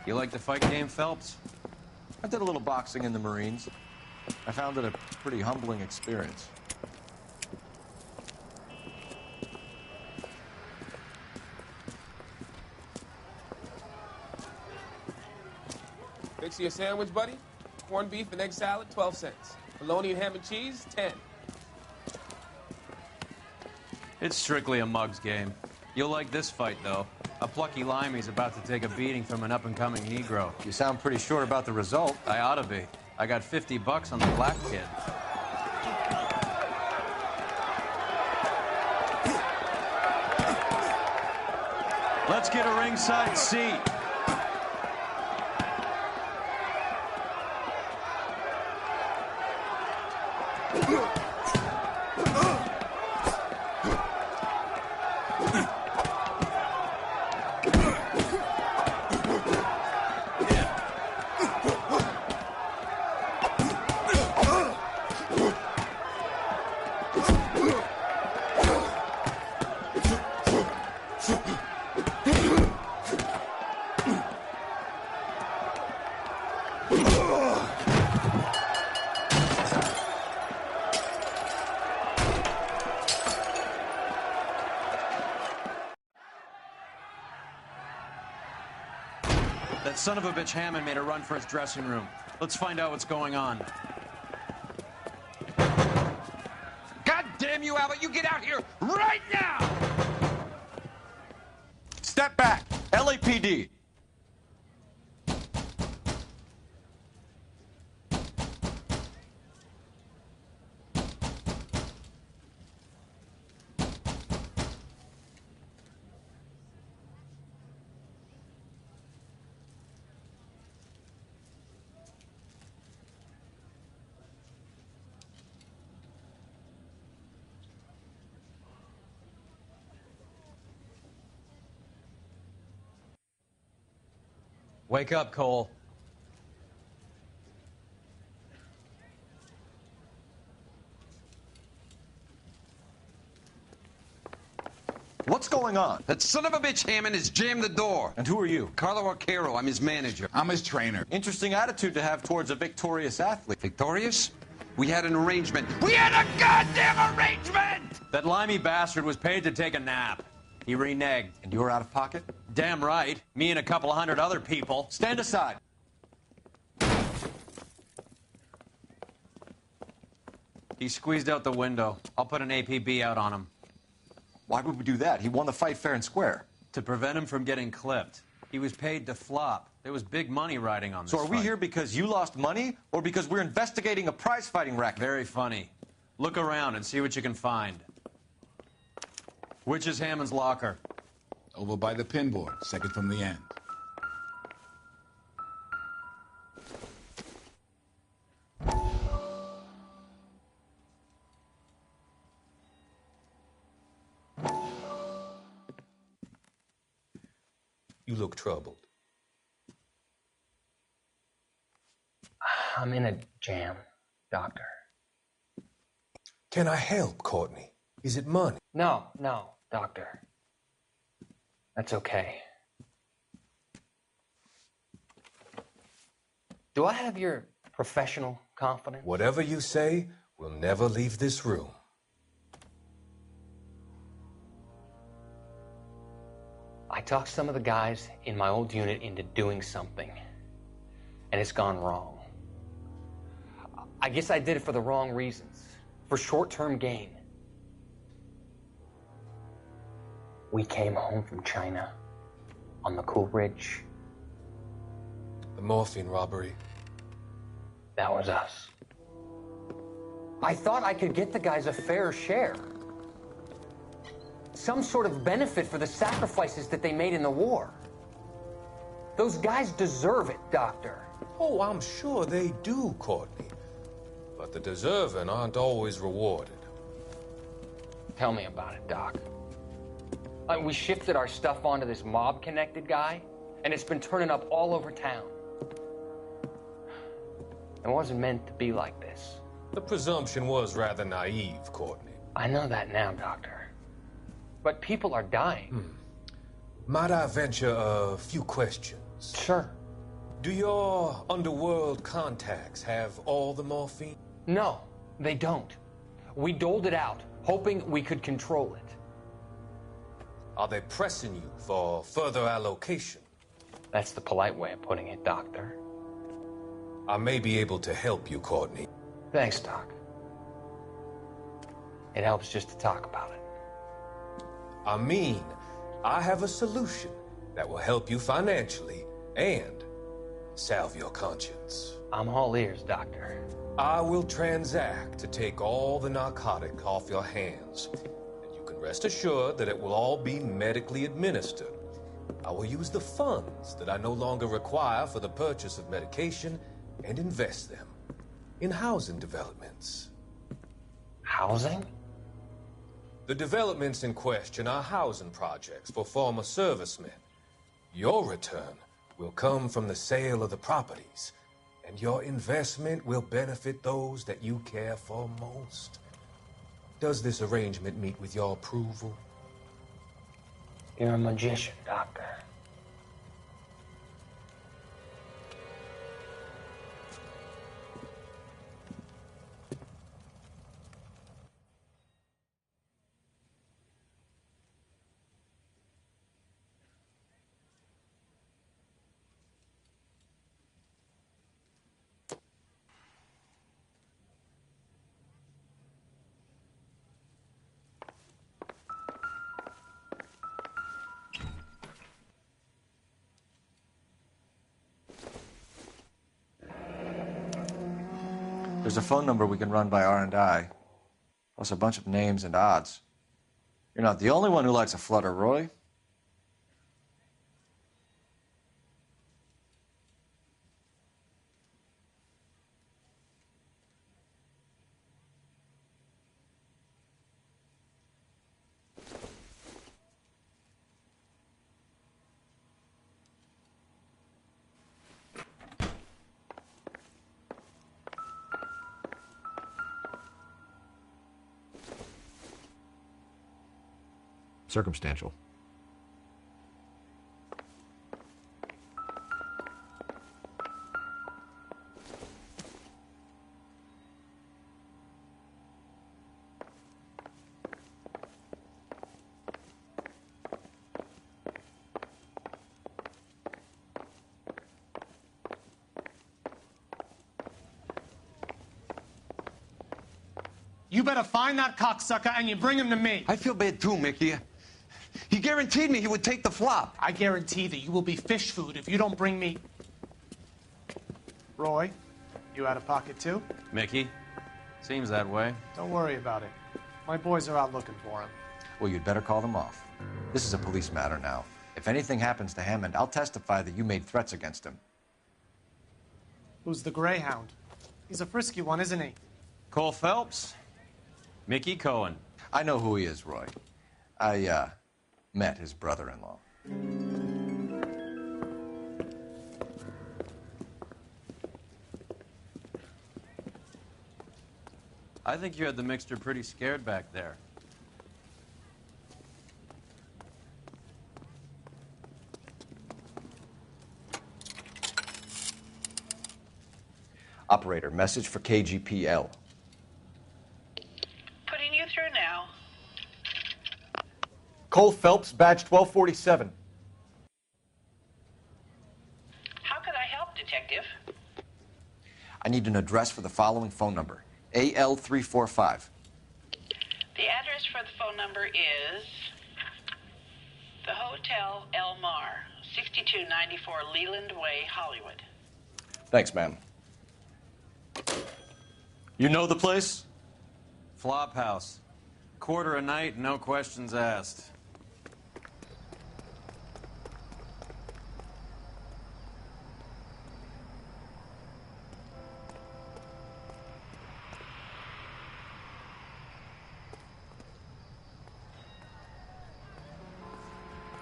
You like the fight game, Phelps? I did a little boxing in the Marines. I found it a pretty humbling experience. Fix you a sandwich, buddy? Corned beef and egg salad, 12 cents. Bologna and ham and cheese, 10. It's strictly a mug's game. You'll like this fight, though. A plucky limey's about to take a beating from an up-and-coming Negro. You sound pretty sure about the result. I ought to be. I got $50 on the black kid. Let's get a ringside seat. son of a bitch Hammond made a run for his dressing room. Let's find out what's going on. God damn you, Albert! You get out here right now! Step back! LAPD! Wake up, Cole. What's going on? That son of a bitch Hammond has jammed the door. And who are you? Carlo Arcaro. I'm his manager. I'm his trainer. Interesting attitude to have towards a victorious athlete. Victorious? We had an arrangement. We had a goddamn arrangement! That limey bastard was paid to take a nap. He reneged. And you were out of pocket? Damn right. Me and a couple hundred other people. Stand aside. He squeezed out the window. I'll put an APB out on him. Why would we do that? He won the fight fair and square. To prevent him from getting clipped. He was paid to flop. There was big money riding on this So are we fight. here because you lost money or because we're investigating a prize-fighting racket? Very funny. Look around and see what you can find. Which is Hammond's locker? Over by the pinboard, second from the end. You look troubled. I'm in a jam, Doctor. Can I help, Courtney? Is it money? No, Doctor. That's okay. Do I have your professional confidence? Whatever you say, we'll never leave this room. I talked some of the guys in my old unit into doing something, and it's gone wrong. I guess I did it for the wrong reasons, for short-term gain. We came home from China on the Cool Bridge. The morphine robbery. That was us. I thought I could get the guys a fair share. Some sort of benefit for the sacrifices that they made in the war. Those guys deserve it, Doctor. Oh, I'm sure they do, Courtney. But the deserving aren't always rewarded. Tell me about it, Doc. We shifted our stuff onto this mob-connected guy, and it's been turning up all over town. It wasn't meant to be like this. The presumption was rather naive, Courtney. I know that now, Doctor. But people are dying. Might I venture a few questions? Sure. Do your underworld contacts have all the morphine? No, they don't. We doled it out, hoping we could control it. Are they pressing you for further allocation? That's the polite way of putting it, Doctor. I may be able to help you, Courtney. Thanks, Doc. It helps just to talk about it. I mean, I have a solution that will help you financially and salve your conscience. I'm all ears, Doctor. I will transact to take all the narcotic off your hands. And you can rest assured that it will all be medically administered. I will use the funds that I no longer require for the purchase of medication and invest them in housing developments. Housing? The developments in question are housing projects for former servicemen. Your return will come from the sale of the properties, and your investment will benefit those that you care for most. Does this arrangement meet with your approval? You're a magician, Doctor. There's a phone number we can run by R&I, plus a bunch of names and odds. You're not the only one who likes a flutter, Roy. Circumstantial. You better find that cocksucker and you bring him to me. I feel bad too, Mickey. He guaranteed me he would take the flop. I guarantee that you will be fish food if you don't bring me... Roy, you out of pocket too? Mickey? Seems that way. Don't worry about it. My boys are out looking for him. Well, you'd better call them off. This is a police matter now. If anything happens to Hammond, I'll testify that you made threats against him. Who's the Greyhound? He's a frisky one, isn't he? Cole Phelps? Mickey Cohen. I know who he is, Roy. I, met his brother-in-law. I think you had the mixture pretty scared back there. Operator, message for KGPL. Putting you through now. Cole Phelps, badge 1247. How could I help, Detective? I need an address for the following phone number. AL345. The address for the phone number is the Hotel L.A Noire, 6294 Leland Way, Hollywood. Thanks, ma'am. You know the place? Flop house. Quarter a night, no questions asked.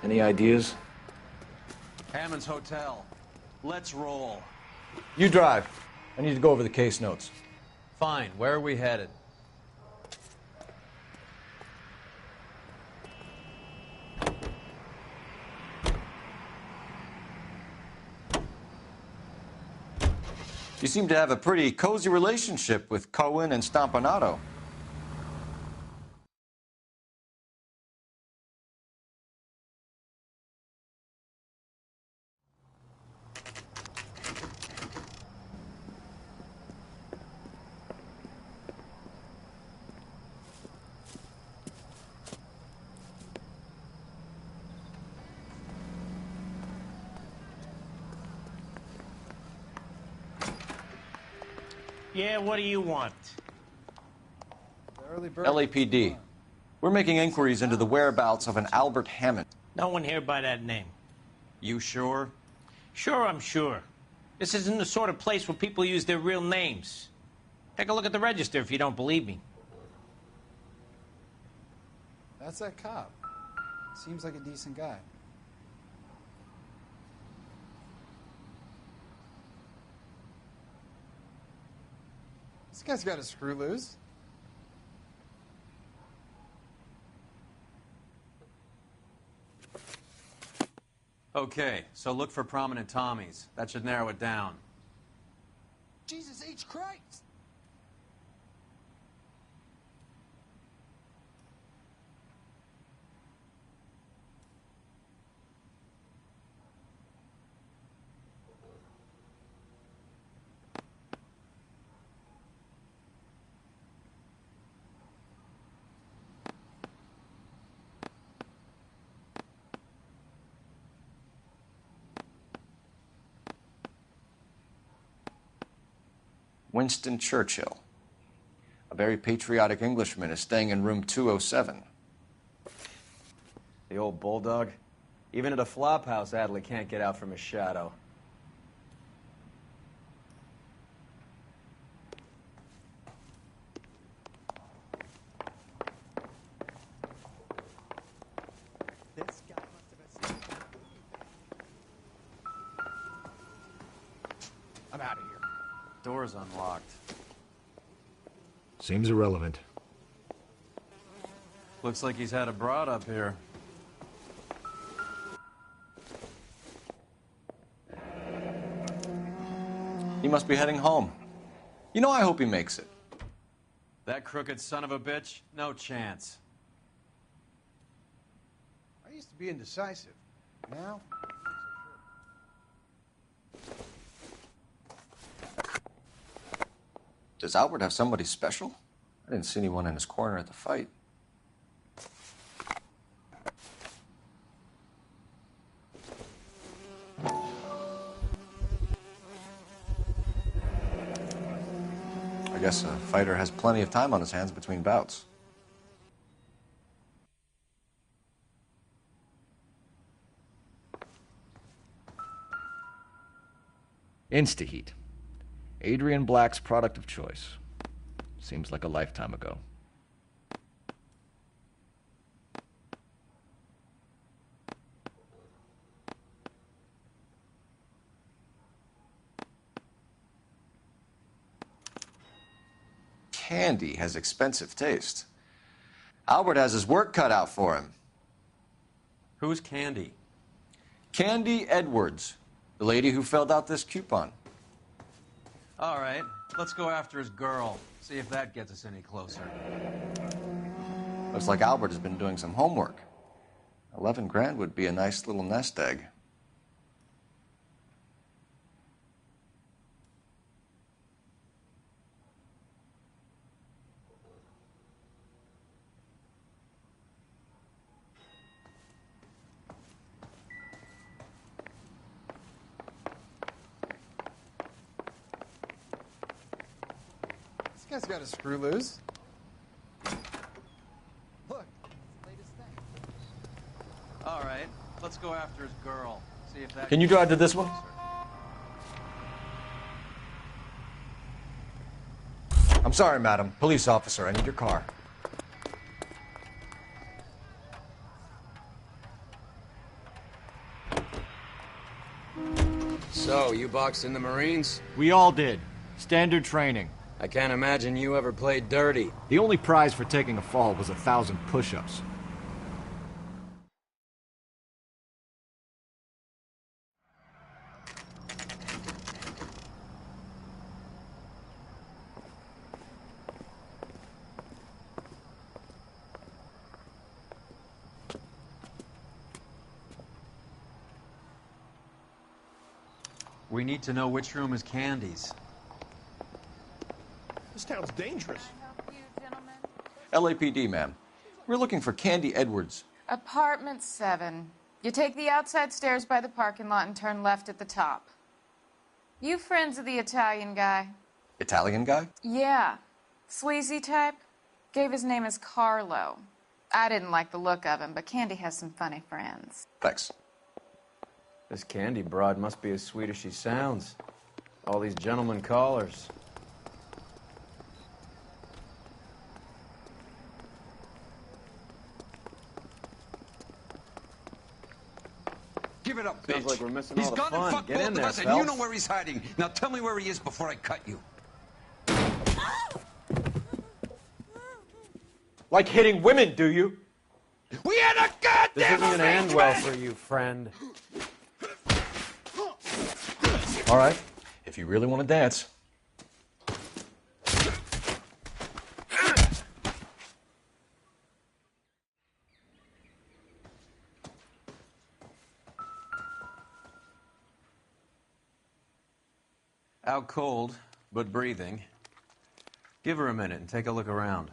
Any ideas? Hammond's Hotel. Let's roll. You drive. I need to go over the case notes. Fine. Where are we headed? You seem to have a pretty cozy relationship with Cohen and Stompanato. Yeah, what do you want? LAPD. We're making inquiries into the whereabouts of an Albert Hammond. No one here by that name. You sure? Sure, I'm sure. This isn't the sort of place where people use their real names. Take a look at the register if you don't believe me. That's that cop. Seems like a decent guy. This guy's got a screw loose. Okay, so look for prominent Tommies. That should narrow it down. Jesus H. Christ! Winston Churchill. A very patriotic Englishman is staying in room 207. The old bulldog. Even at a flop house, Adley can't get out from his shadow. I'm out of here. Door's unlocked. Seems irrelevant. Looks like he's had a broad up here. He must be heading home. You know, I hope he makes it. That crooked son of a bitch? No chance. I used to be indecisive. Now, Does Albert have somebody special? I didn't see anyone in his corner at the fight. I guess a fighter has plenty of time on his hands between bouts. Instaheat. Adrian Black's product of choice. Seems like a lifetime ago. Candy has expensive taste. Albert has his work cut out for him. Who's Candy? Candy Edwards, the lady who filled out this coupon. All right, let's go after his girl. See if that gets us any closer. Looks like Albert has been doing some homework. 11 grand would be a nice little nest egg. this guy's got a screw loose. Look, latest thing. All right, let's go after his girl. See if that. Can you drive to this one? I'm sorry, madam. Police officer, I need your car. So, you boxed in the Marines? We all did. Standard training. I can't imagine you ever played dirty. The only prize for taking a fall was 1,000 push-ups. We need to know which room is Candy's. This town's dangerous. LAPD, ma'am. We're looking for Candy Edwards. Apartment 7. You take the outside stairs by the parking lot and turn left at the top. You friends of the Italian guy? Italian guy? Yeah. Sleazy type? Gave his name as Carlo. I didn't like the look of him, but Candy has some funny friends. Thanks. This Candy broad must be as sweet as she sounds. All these gentlemen callers. Give it up, Sounds bitch. like we're missing He's all the gone fun. and fucked Get both in of there, us, and you Phelps. know where he's hiding. Now tell me where he is before I cut you. Like hitting women, do you? We had a goddamn This isn't gonna end arrangement! well for you, friend. All right, if you really want to dance. Out cold, but breathing. Give her a minute and take a look around.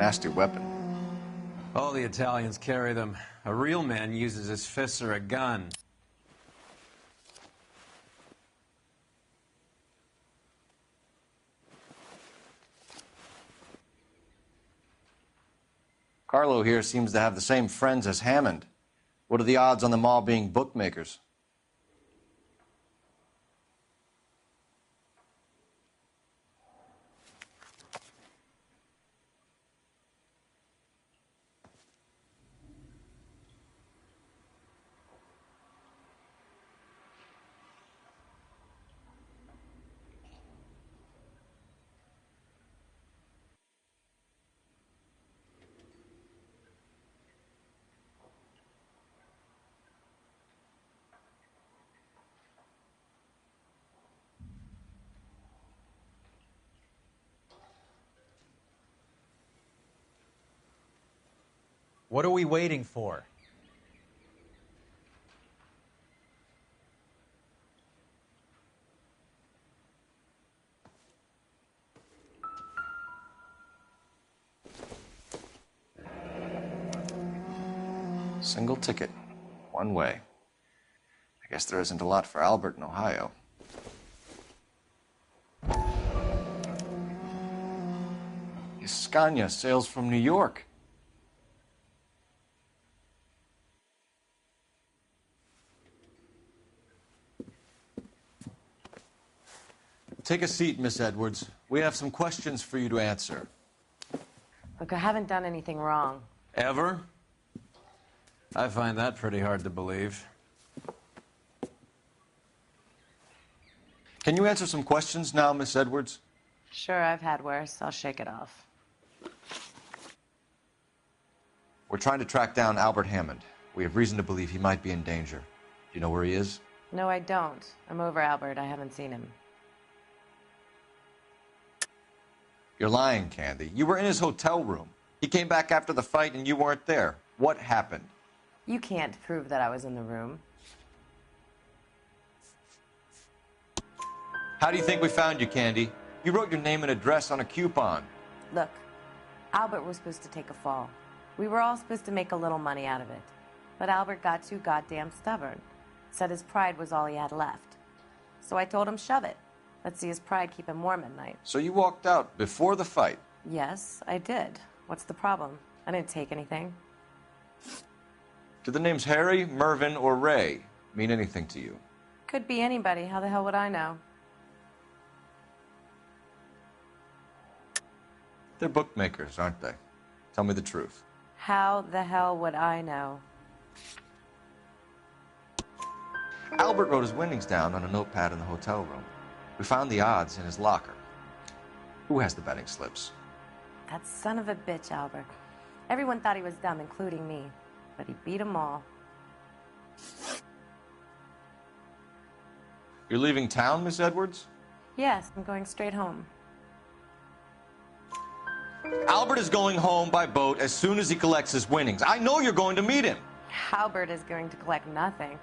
Nasty weapon. All the Italians carry them. A real man uses his fists or a gun. Carlo here seems to have the same friends as Hammond. What are the odds on them all being bookmakers? What are we waiting for? Single ticket. One way. I guess there isn't a lot for Albert in Ohio. Scania sails from New York. Take a seat, Miss Edwards. We have some questions for you to answer. Look, I haven't done anything wrong. Ever? I find that pretty hard to believe. Can you answer some questions now, Miss Edwards? Sure, I've had worse. I'll shake it off. We're trying to track down Albert Hammond. We have reason to believe he might be in danger. Do you know where he is? No, I don't. I'm over Albert. I haven't seen him. You're lying, Candy. You were in his hotel room. He came back after the fight and you weren't there. What happened? You can't prove that I was in the room. How do you think we found you, Candy? You wrote your name and address on a coupon. Look, Albert was supposed to take a fall. We were all supposed to make a little money out of it. But Albert got too goddamn stubborn. Said his pride was all he had left. So I told him, shove it. Let's see his pride keep him warm at night. So you walked out before the fight? Yes, I did. What's the problem? I didn't take anything. Do the names Harry, Mervyn, or Ray mean anything to you? Could be anybody. How the hell would I know? They're bookmakers, aren't they? Tell me the truth. How the hell would I know? Albert wrote his winnings down on a notepad in the hotel room. We found the odds in his locker. Who has the betting slips? That son of a bitch, Albert. Everyone thought he was dumb, including me. But he beat them all. You're leaving town, Miss Edwards? Yes, I'm going straight home. Albert is going home by boat as soon as he collects his winnings. I know you're going to meet him. Albert is going to collect nothing.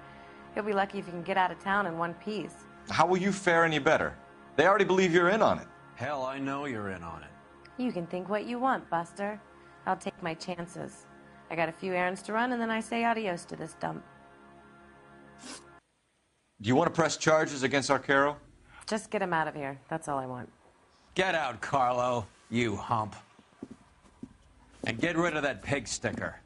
He'll be lucky if he can get out of town in one piece. How will you fare any better? They already believe you're in on it. Hell, I know you're in on it. You can think what you want, Buster. I'll take my chances. I got a few errands to run, and then I say adios to this dump. Do you want to press charges against Arcaro? Just get him out of here. That's all I want. Get out, Carlo, you hump. And get rid of that pig sticker.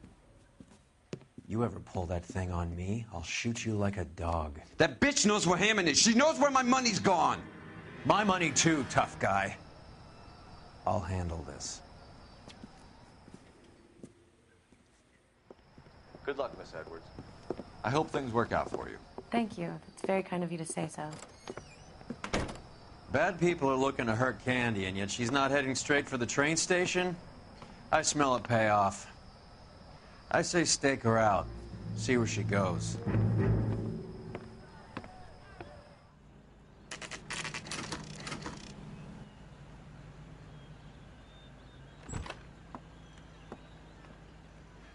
You ever pull that thing on me, I'll shoot you like a dog. That bitch knows where Hammond is. She knows where my money's gone. My money too, tough guy. I'll handle this. Good luck, Miss Edwards. I hope things work out for you. Thank you. It's very kind of you to say so. Bad people are looking to hurt Candy, and yet she's not heading straight for the train station? I smell a payoff. I say stake her out. See where she goes.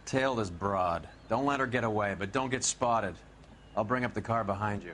Tail this broad. Don't let her get away, but don't get spotted. I'll bring up the car behind you.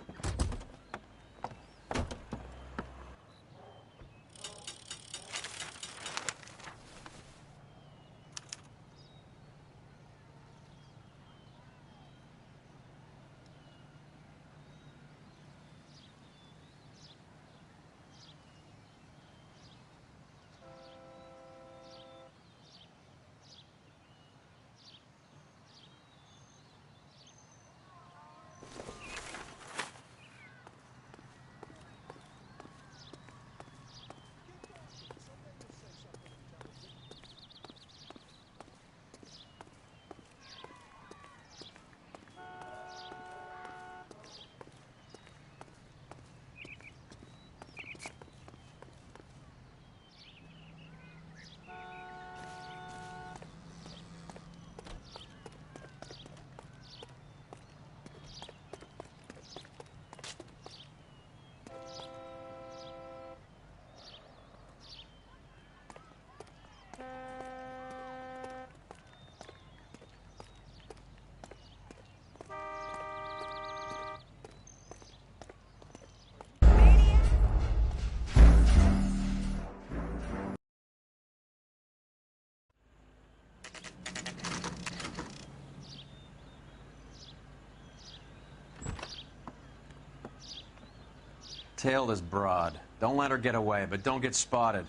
Tail this broad. Don't let her get away, but don't get spotted.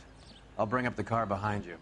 I'll bring up the car behind you.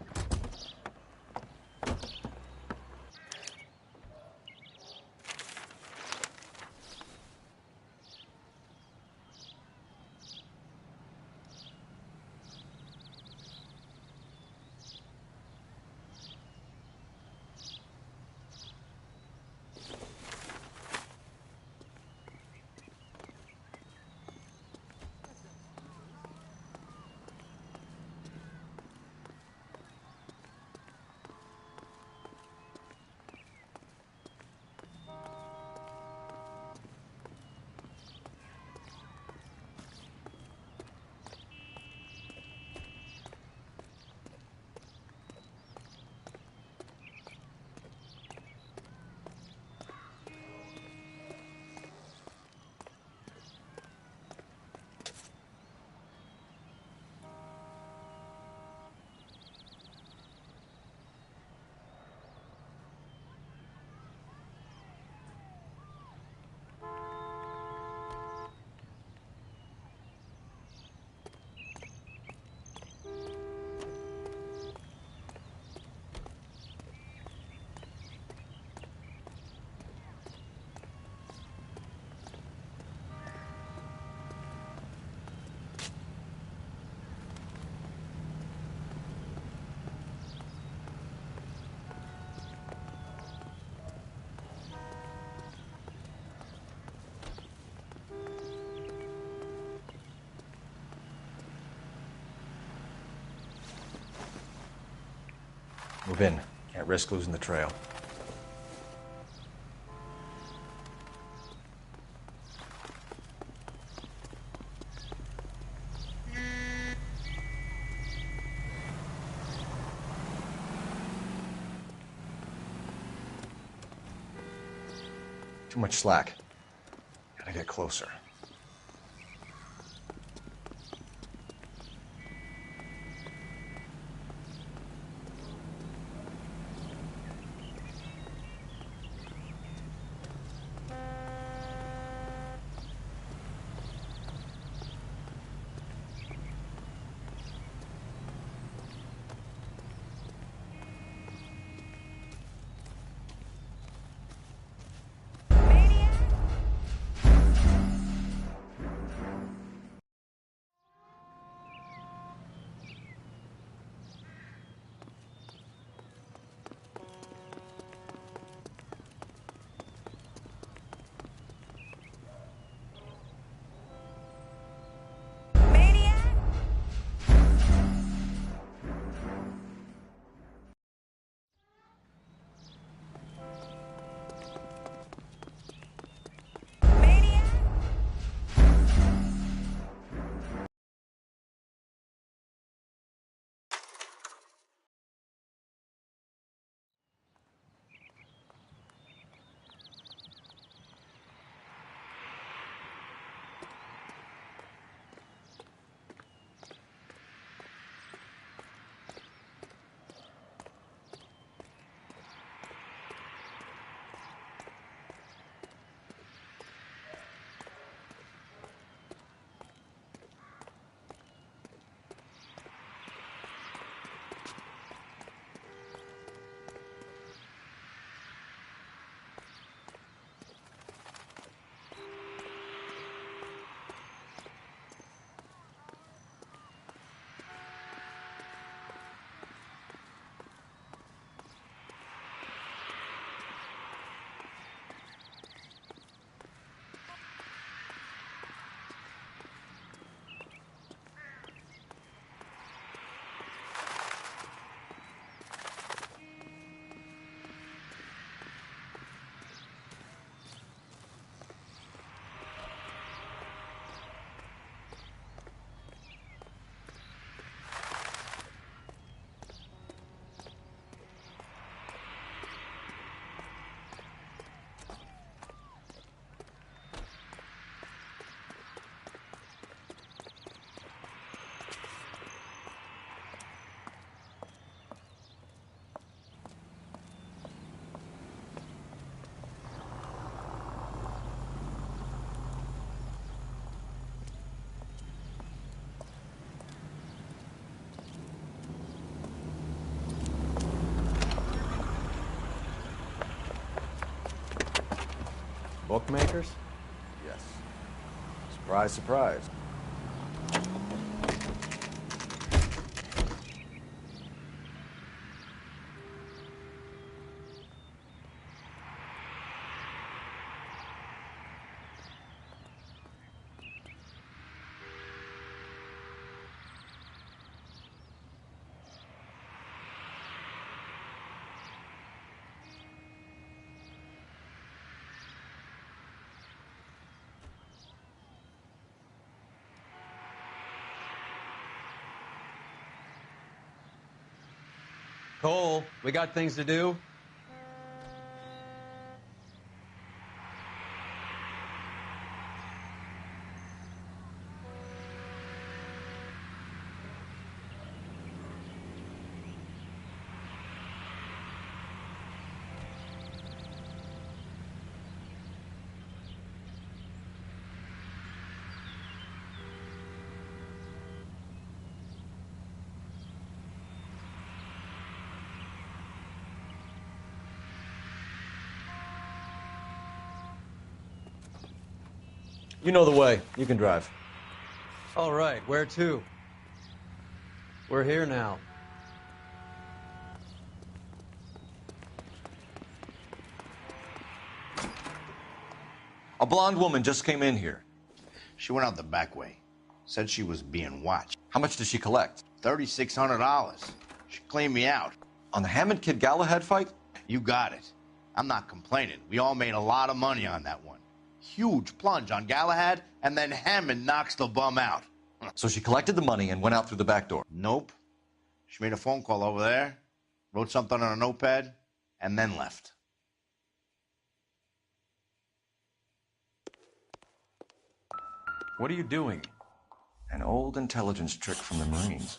Move in. Can't risk losing the trail. Too much slack. Gotta get closer. Bookmakers? Yes. Surprise, surprise. Cole, we got things to do. You know the way. You can drive. All right, where to? We're here now. A blonde woman just came in here. She went out the back way. Said she was being watched. How much did she collect? $3,600. She cleaned me out. On the Hammond Kid Galahad fight? You got it. I'm not complaining. We all made a lot of money on that one. Huge plunge on Galahad, and then Hammond knocks the bum out. So she collected the money and went out through the back door? Nope. She made a phone call over there, wrote something on a notepad, and then left. What are you doing? An old intelligence trick from the Marines.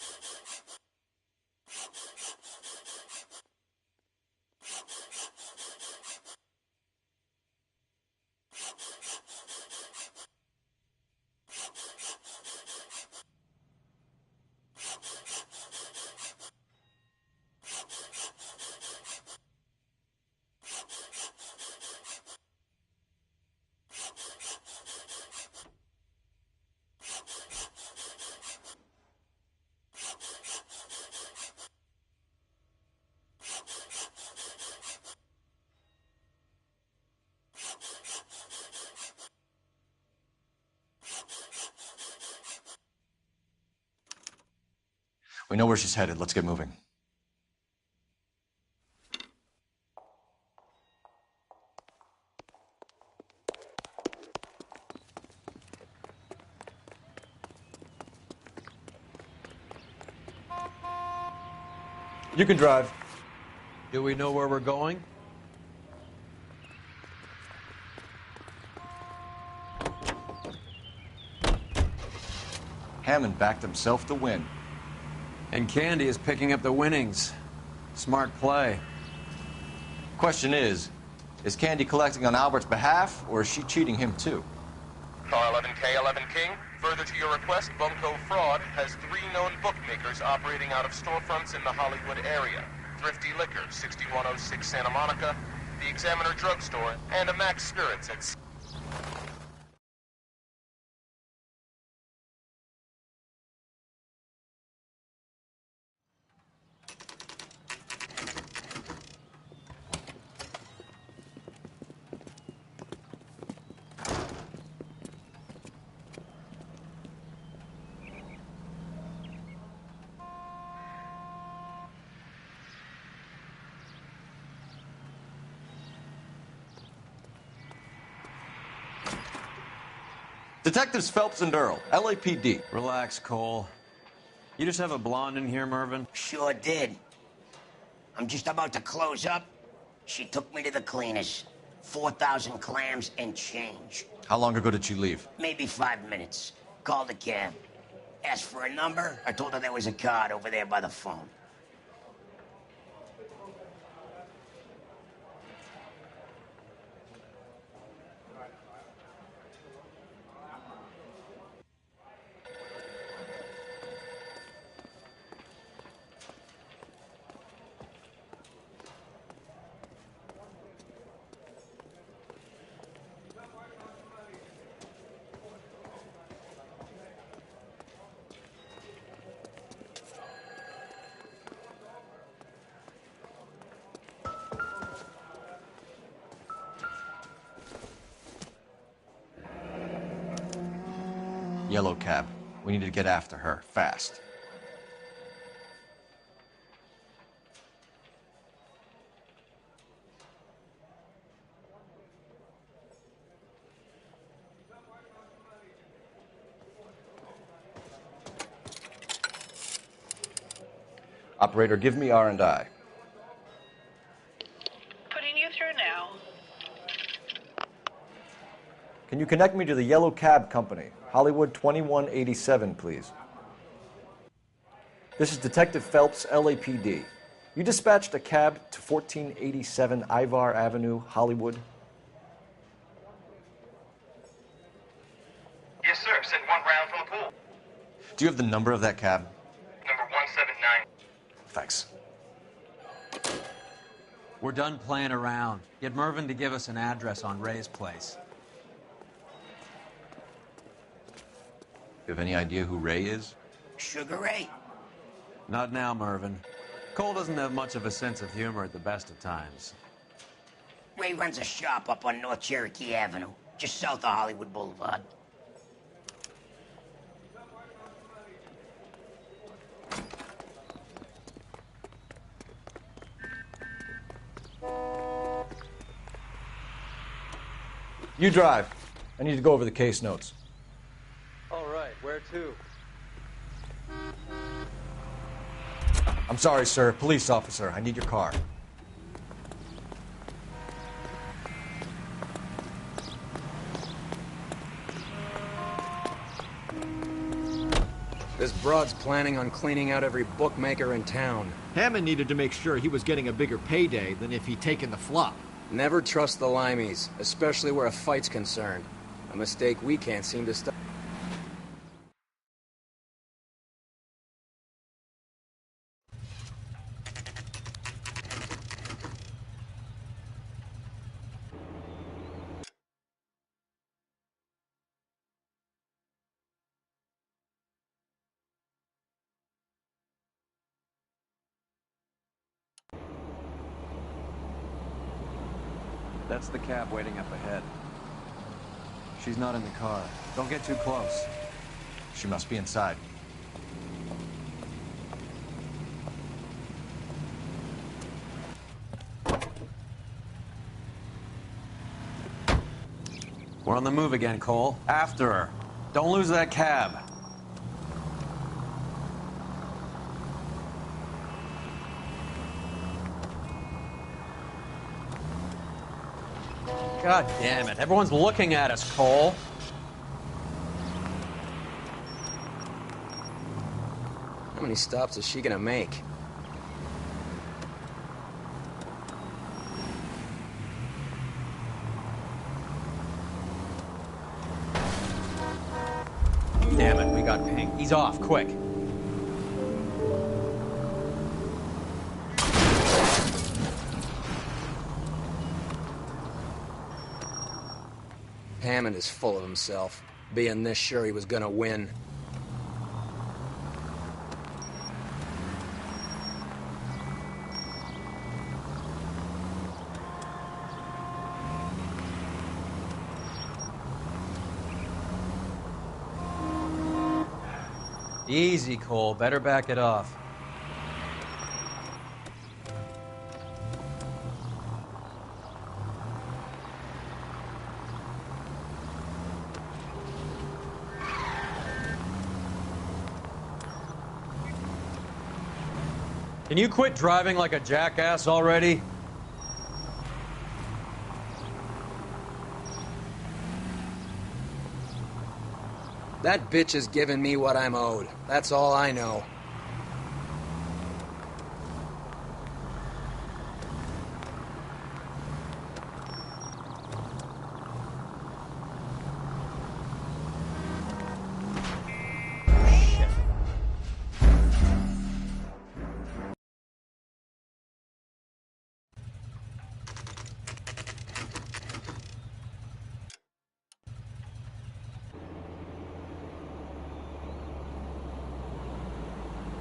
We know where she's headed. Let's get moving. You can drive. Do we know where we're going? Hammond backed himself to win. And Candy is picking up the winnings. Smart play. Question is Candy collecting on Albert's behalf, or is she cheating him too? Car 11K, 11 King. Further to your request, Bunko Fraud has 3 known bookmakers operating out of storefronts in the Hollywood area. Thrifty Liquor, 6106 Santa Monica, the Examiner Drugstore, and a Max Spirits at... Detectives Phelps and Earl, LAPD. Relax, Cole. You just have a blonde in here, Mervyn? Sure did. I'm just about to close up. She took me to the cleaners. 4,000 clams and change. How long ago did she leave? Maybe 5 minutes. Called a cab. Asked for a number. I told her there was a card over there by the phone. Yellow cab. We need to get after her, fast. Operator, give me R&I. Putting you through now. Can you connect me to the Yellow Cab Company? Hollywood 2187, please. This is Detective Phelps, LAPD. You dispatched a cab to 1487 Ivar Avenue, Hollywood? Yes, sir. Sent one round from the pool. Do you have the number of that cab? Number 179. Thanks. We're done playing around. Get Mervyn to give us an address on Ray's place. You have any idea who Ray is? Sugar Ray? Not now, Mervyn. Cole doesn't have much of a sense of humor at the best of times. Ray runs a shop up on North Cherokee Avenue, just south of Hollywood Boulevard. You drive. I need to go over the case notes. All right, where to? I'm sorry, sir. Police officer. I need your car. This broad's planning on cleaning out every bookmaker in town. Hammond needed to make sure he was getting a bigger payday than if he'd taken the flop. Never trust the Limeys, especially where a fight's concerned. A mistake we can't seem to stop. That's the cab waiting up ahead. She's not in the car. Don't get too close. She must be inside. We're on the move again, Cole. After her. Don't lose that cab. God damn it. Everyone's looking at us, Cole. How many stops is she gonna make? Damn it, we got ping. He's off, quick. Hammond is full of himself, being this sure he was gonna win. Easy, Cole. Better back it off. Can you quit driving like a jackass already? That bitch is giving me what I'm owed. That's all I know.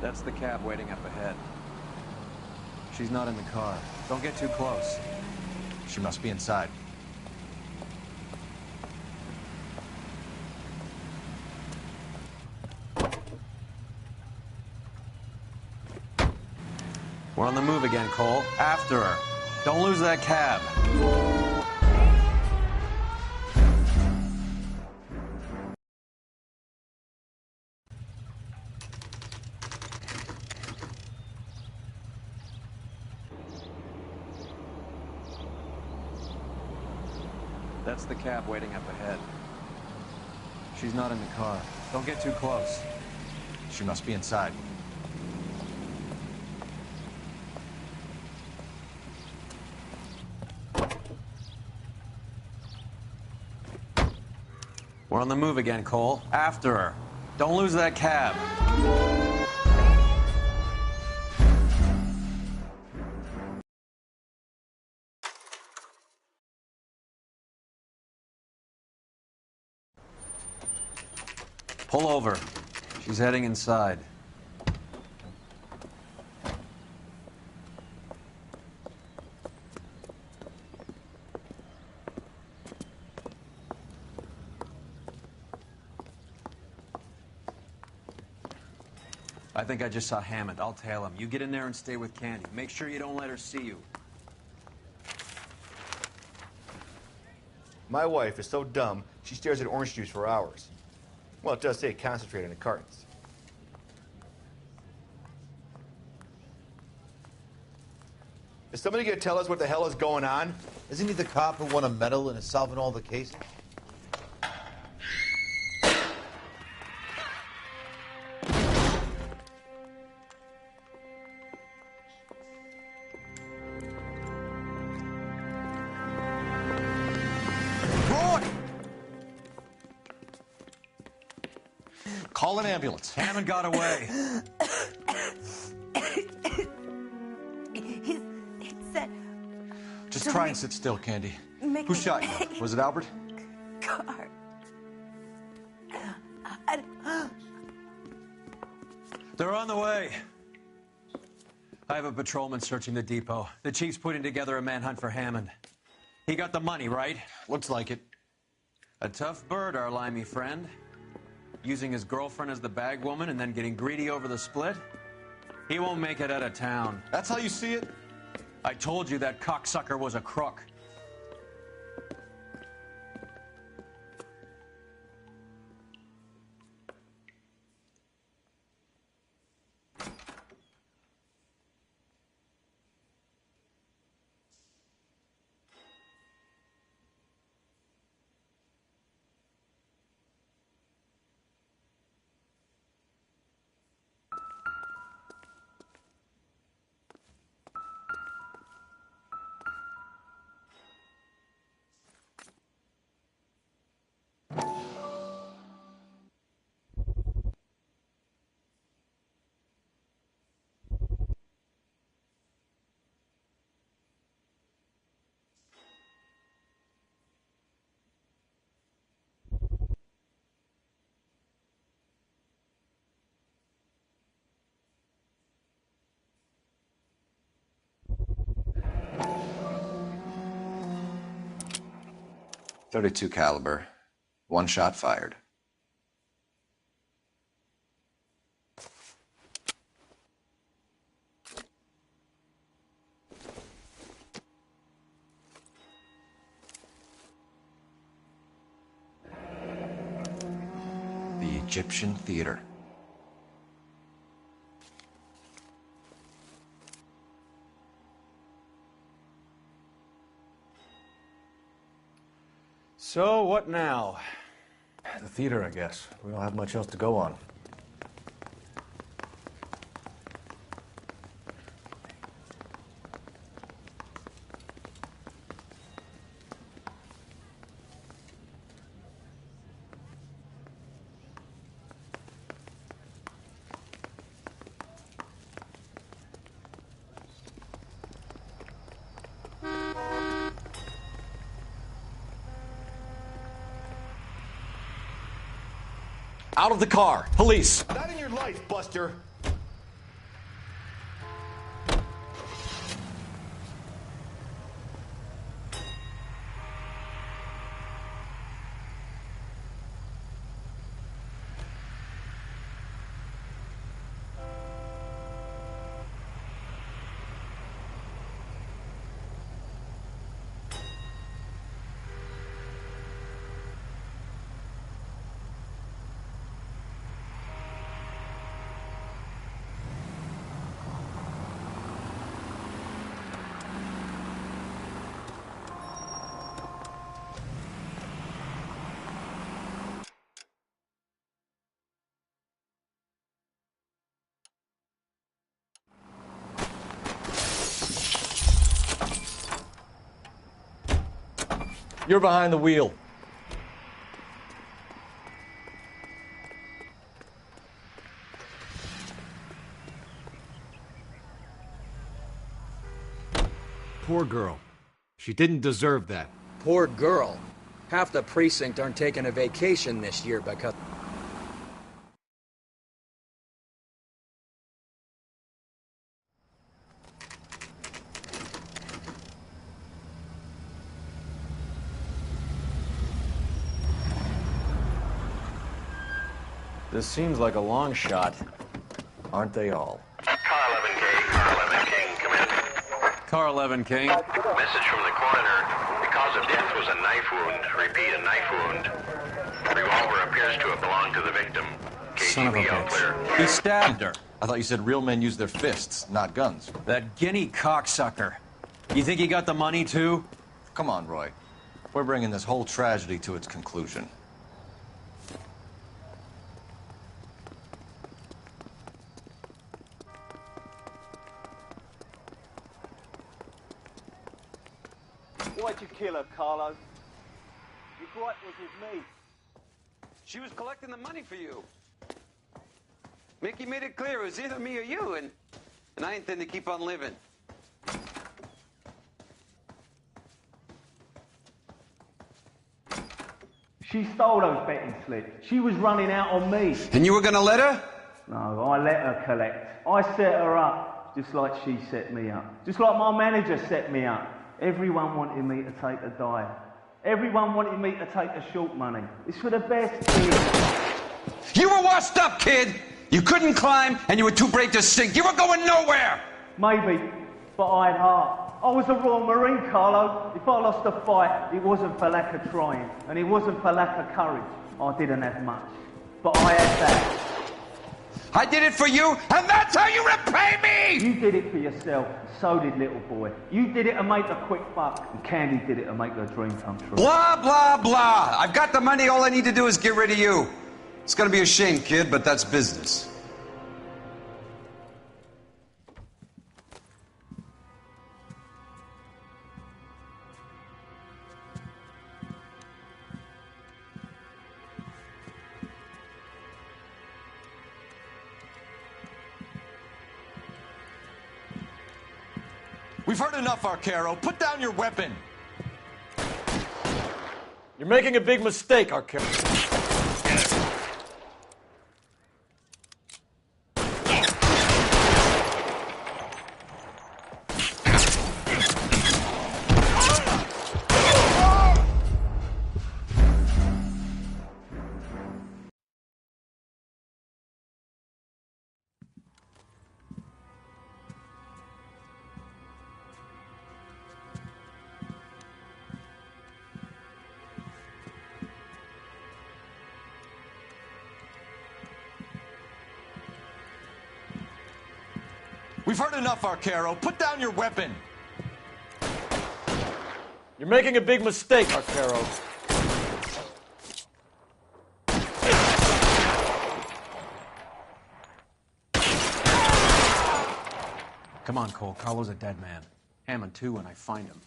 That's the cab waiting up ahead. She's not in the car. Don't get too close. She must be inside. We're on the move again, Cole. After her. Don't lose that cab. That's the cab waiting up ahead. She's not in the car. Don't get too close. She must be inside. We're on the move again, Cole. After her. Don't lose that cab. Pull over. She's heading inside. I think I just saw Hammond. I'll tail him. You get in there and stay with Candy. Make sure you don't let her see you. My wife is so dumb, she stares at orange juice for hours. Well, it does say concentrate in the cartons. Is somebody gonna tell us what the hell is going on? Isn't he the cop who won a medal and is solving all the cases? Call an ambulance. Hammond got away. He said... Just try and sit still, Candy. Make Who shot you? Was it Albert? car. They're on the way. I have a patrolman searching the depot. The chief's putting together a manhunt for Hammond. He got the money, right? Looks like it. A tough bird, our limey friend. Using his girlfriend as the bag woman and then getting greedy over the split? He won't make it out of town. That's how you see it? I told you that cocksucker was a crook. .32 caliber. One shot fired. The Egyptian Theater. So, what now? The theater, I guess. We don't have much else to go on. Out of the car! Police! Not in your life, Buster! You're behind the wheel. Poor girl. She didn't deserve that. Poor girl. Half the precinct aren't taking a vacation this year because... This seems like a long shot. Aren't they all? Car 11K, Car 11 King, come in. Car 11 King. Message from the coroner. The cause of death was a knife wound. Repeat, a knife wound. The revolver appears to have belonged to the victim. Son of a KGB all clear. bitch. He stabbed her. I thought you said real men use their fists, not guns. That guinea cocksucker. You think he got the money, too? Come on, Roy. We're bringing this whole tragedy to its conclusion. Why'd you kill her, Carlo? Your gripe was with me. She was collecting the money for you. Mickey made it clear it was either me or you, and I intend to keep on living. She stole those betting slips. She was running out on me. And you were gonna let her? No, I let her collect. I set her up, just like she set me up. Just like my manager set me up. Everyone wanted me to take a dive. Everyone wanted me to take the short money. It's for the best, kid. You were washed up, kid! You couldn't climb, and you were too brave to sink. You were going nowhere! Maybe, but I had heart. I was a Royal Marine, Carlo. If I lost a fight, it wasn't for lack of trying, and it wasn't for lack of courage. I didn't have much, but I had that. I did it for you, and that's how you repay me! You did it for yourself, so did little boy. You did it to make a quick buck, and Candy did it to make her dream come true. Blah, blah, blah. I've got the money. All I need to do is get rid of you. It's gonna be a shame, kid, but that's business. We've heard enough, Arcaro. Put down your weapon. You're making a big mistake, Arcaro. We've heard enough, Arcaro. Put down your weapon. You're making a big mistake, Arcaro. Come on, Cole. Carlo's a dead man. Hammond, too, when I find him.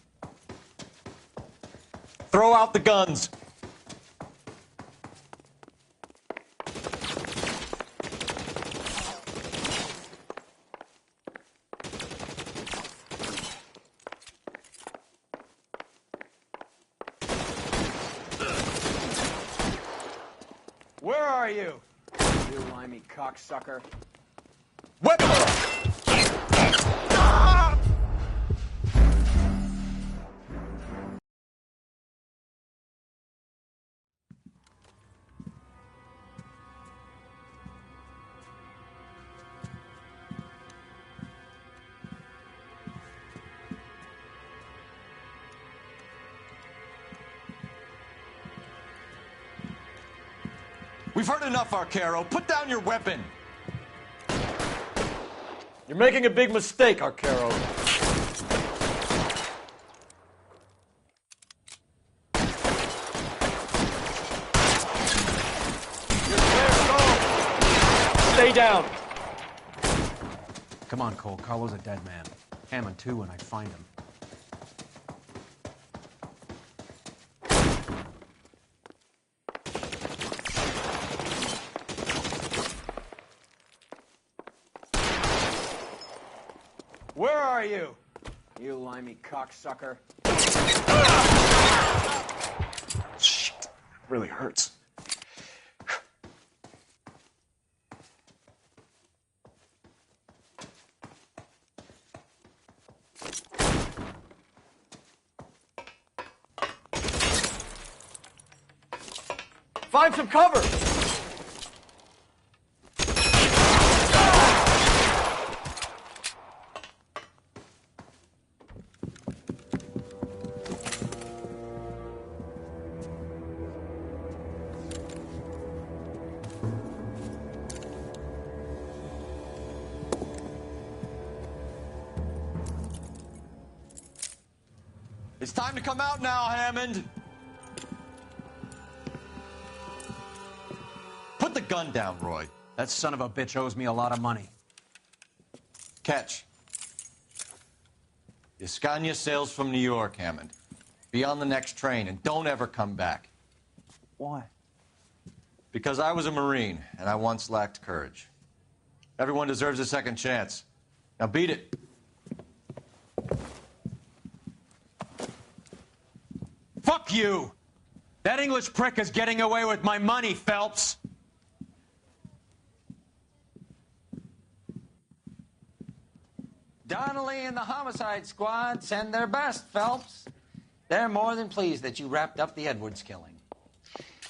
Throw out the guns. Where are you? You limey cocksucker. Weapon! We've heard enough, Arcaro. Put down your weapon. You're making a big mistake, Arcaro. You're clear, go! Stay down. Come on, Cole. Carlo's a dead man. Hammond, too, when I find him. Where are you? You limey cocksucker. Shit. Really hurts. Find some cover! It's time to come out now, Hammond. Put the gun down, Roy. That son of a bitch owes me a lot of money. Catch. Escania sails from New York, Hammond. Be on the next train and don't ever come back. Why? Because I was a Marine and I once lacked courage. Everyone deserves a second chance. Now beat it. Fuck you! That English prick is getting away with my money, Phelps! Donnelly and the homicide squad send their best, Phelps. They're more than pleased that you wrapped up the Edwards killing.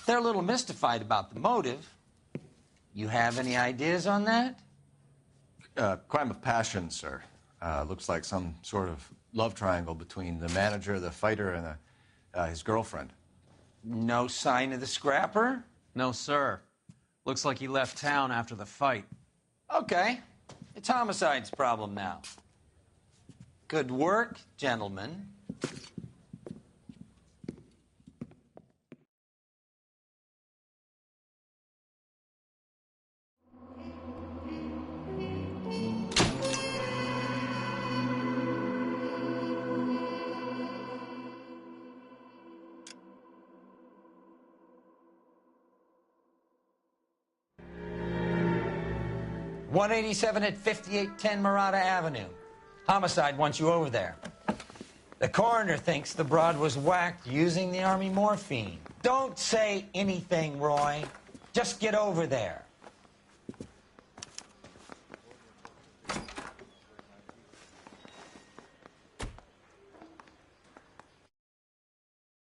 They're a little mystified about the motive. You have any ideas on that? Crime of passion, sir. Looks like some sort of love triangle between the manager, the fighter, and his girlfriend. No sign of the scrapper? No, sir. Looks like he left town after the fight. Okay. It's homicide's problem now. Good work, gentlemen. .187 at 5810 Murata Avenue. Homicide wants you over there. The coroner thinks the broad was whacked using the Army morphine. Don't say anything, Roy. Just get over there.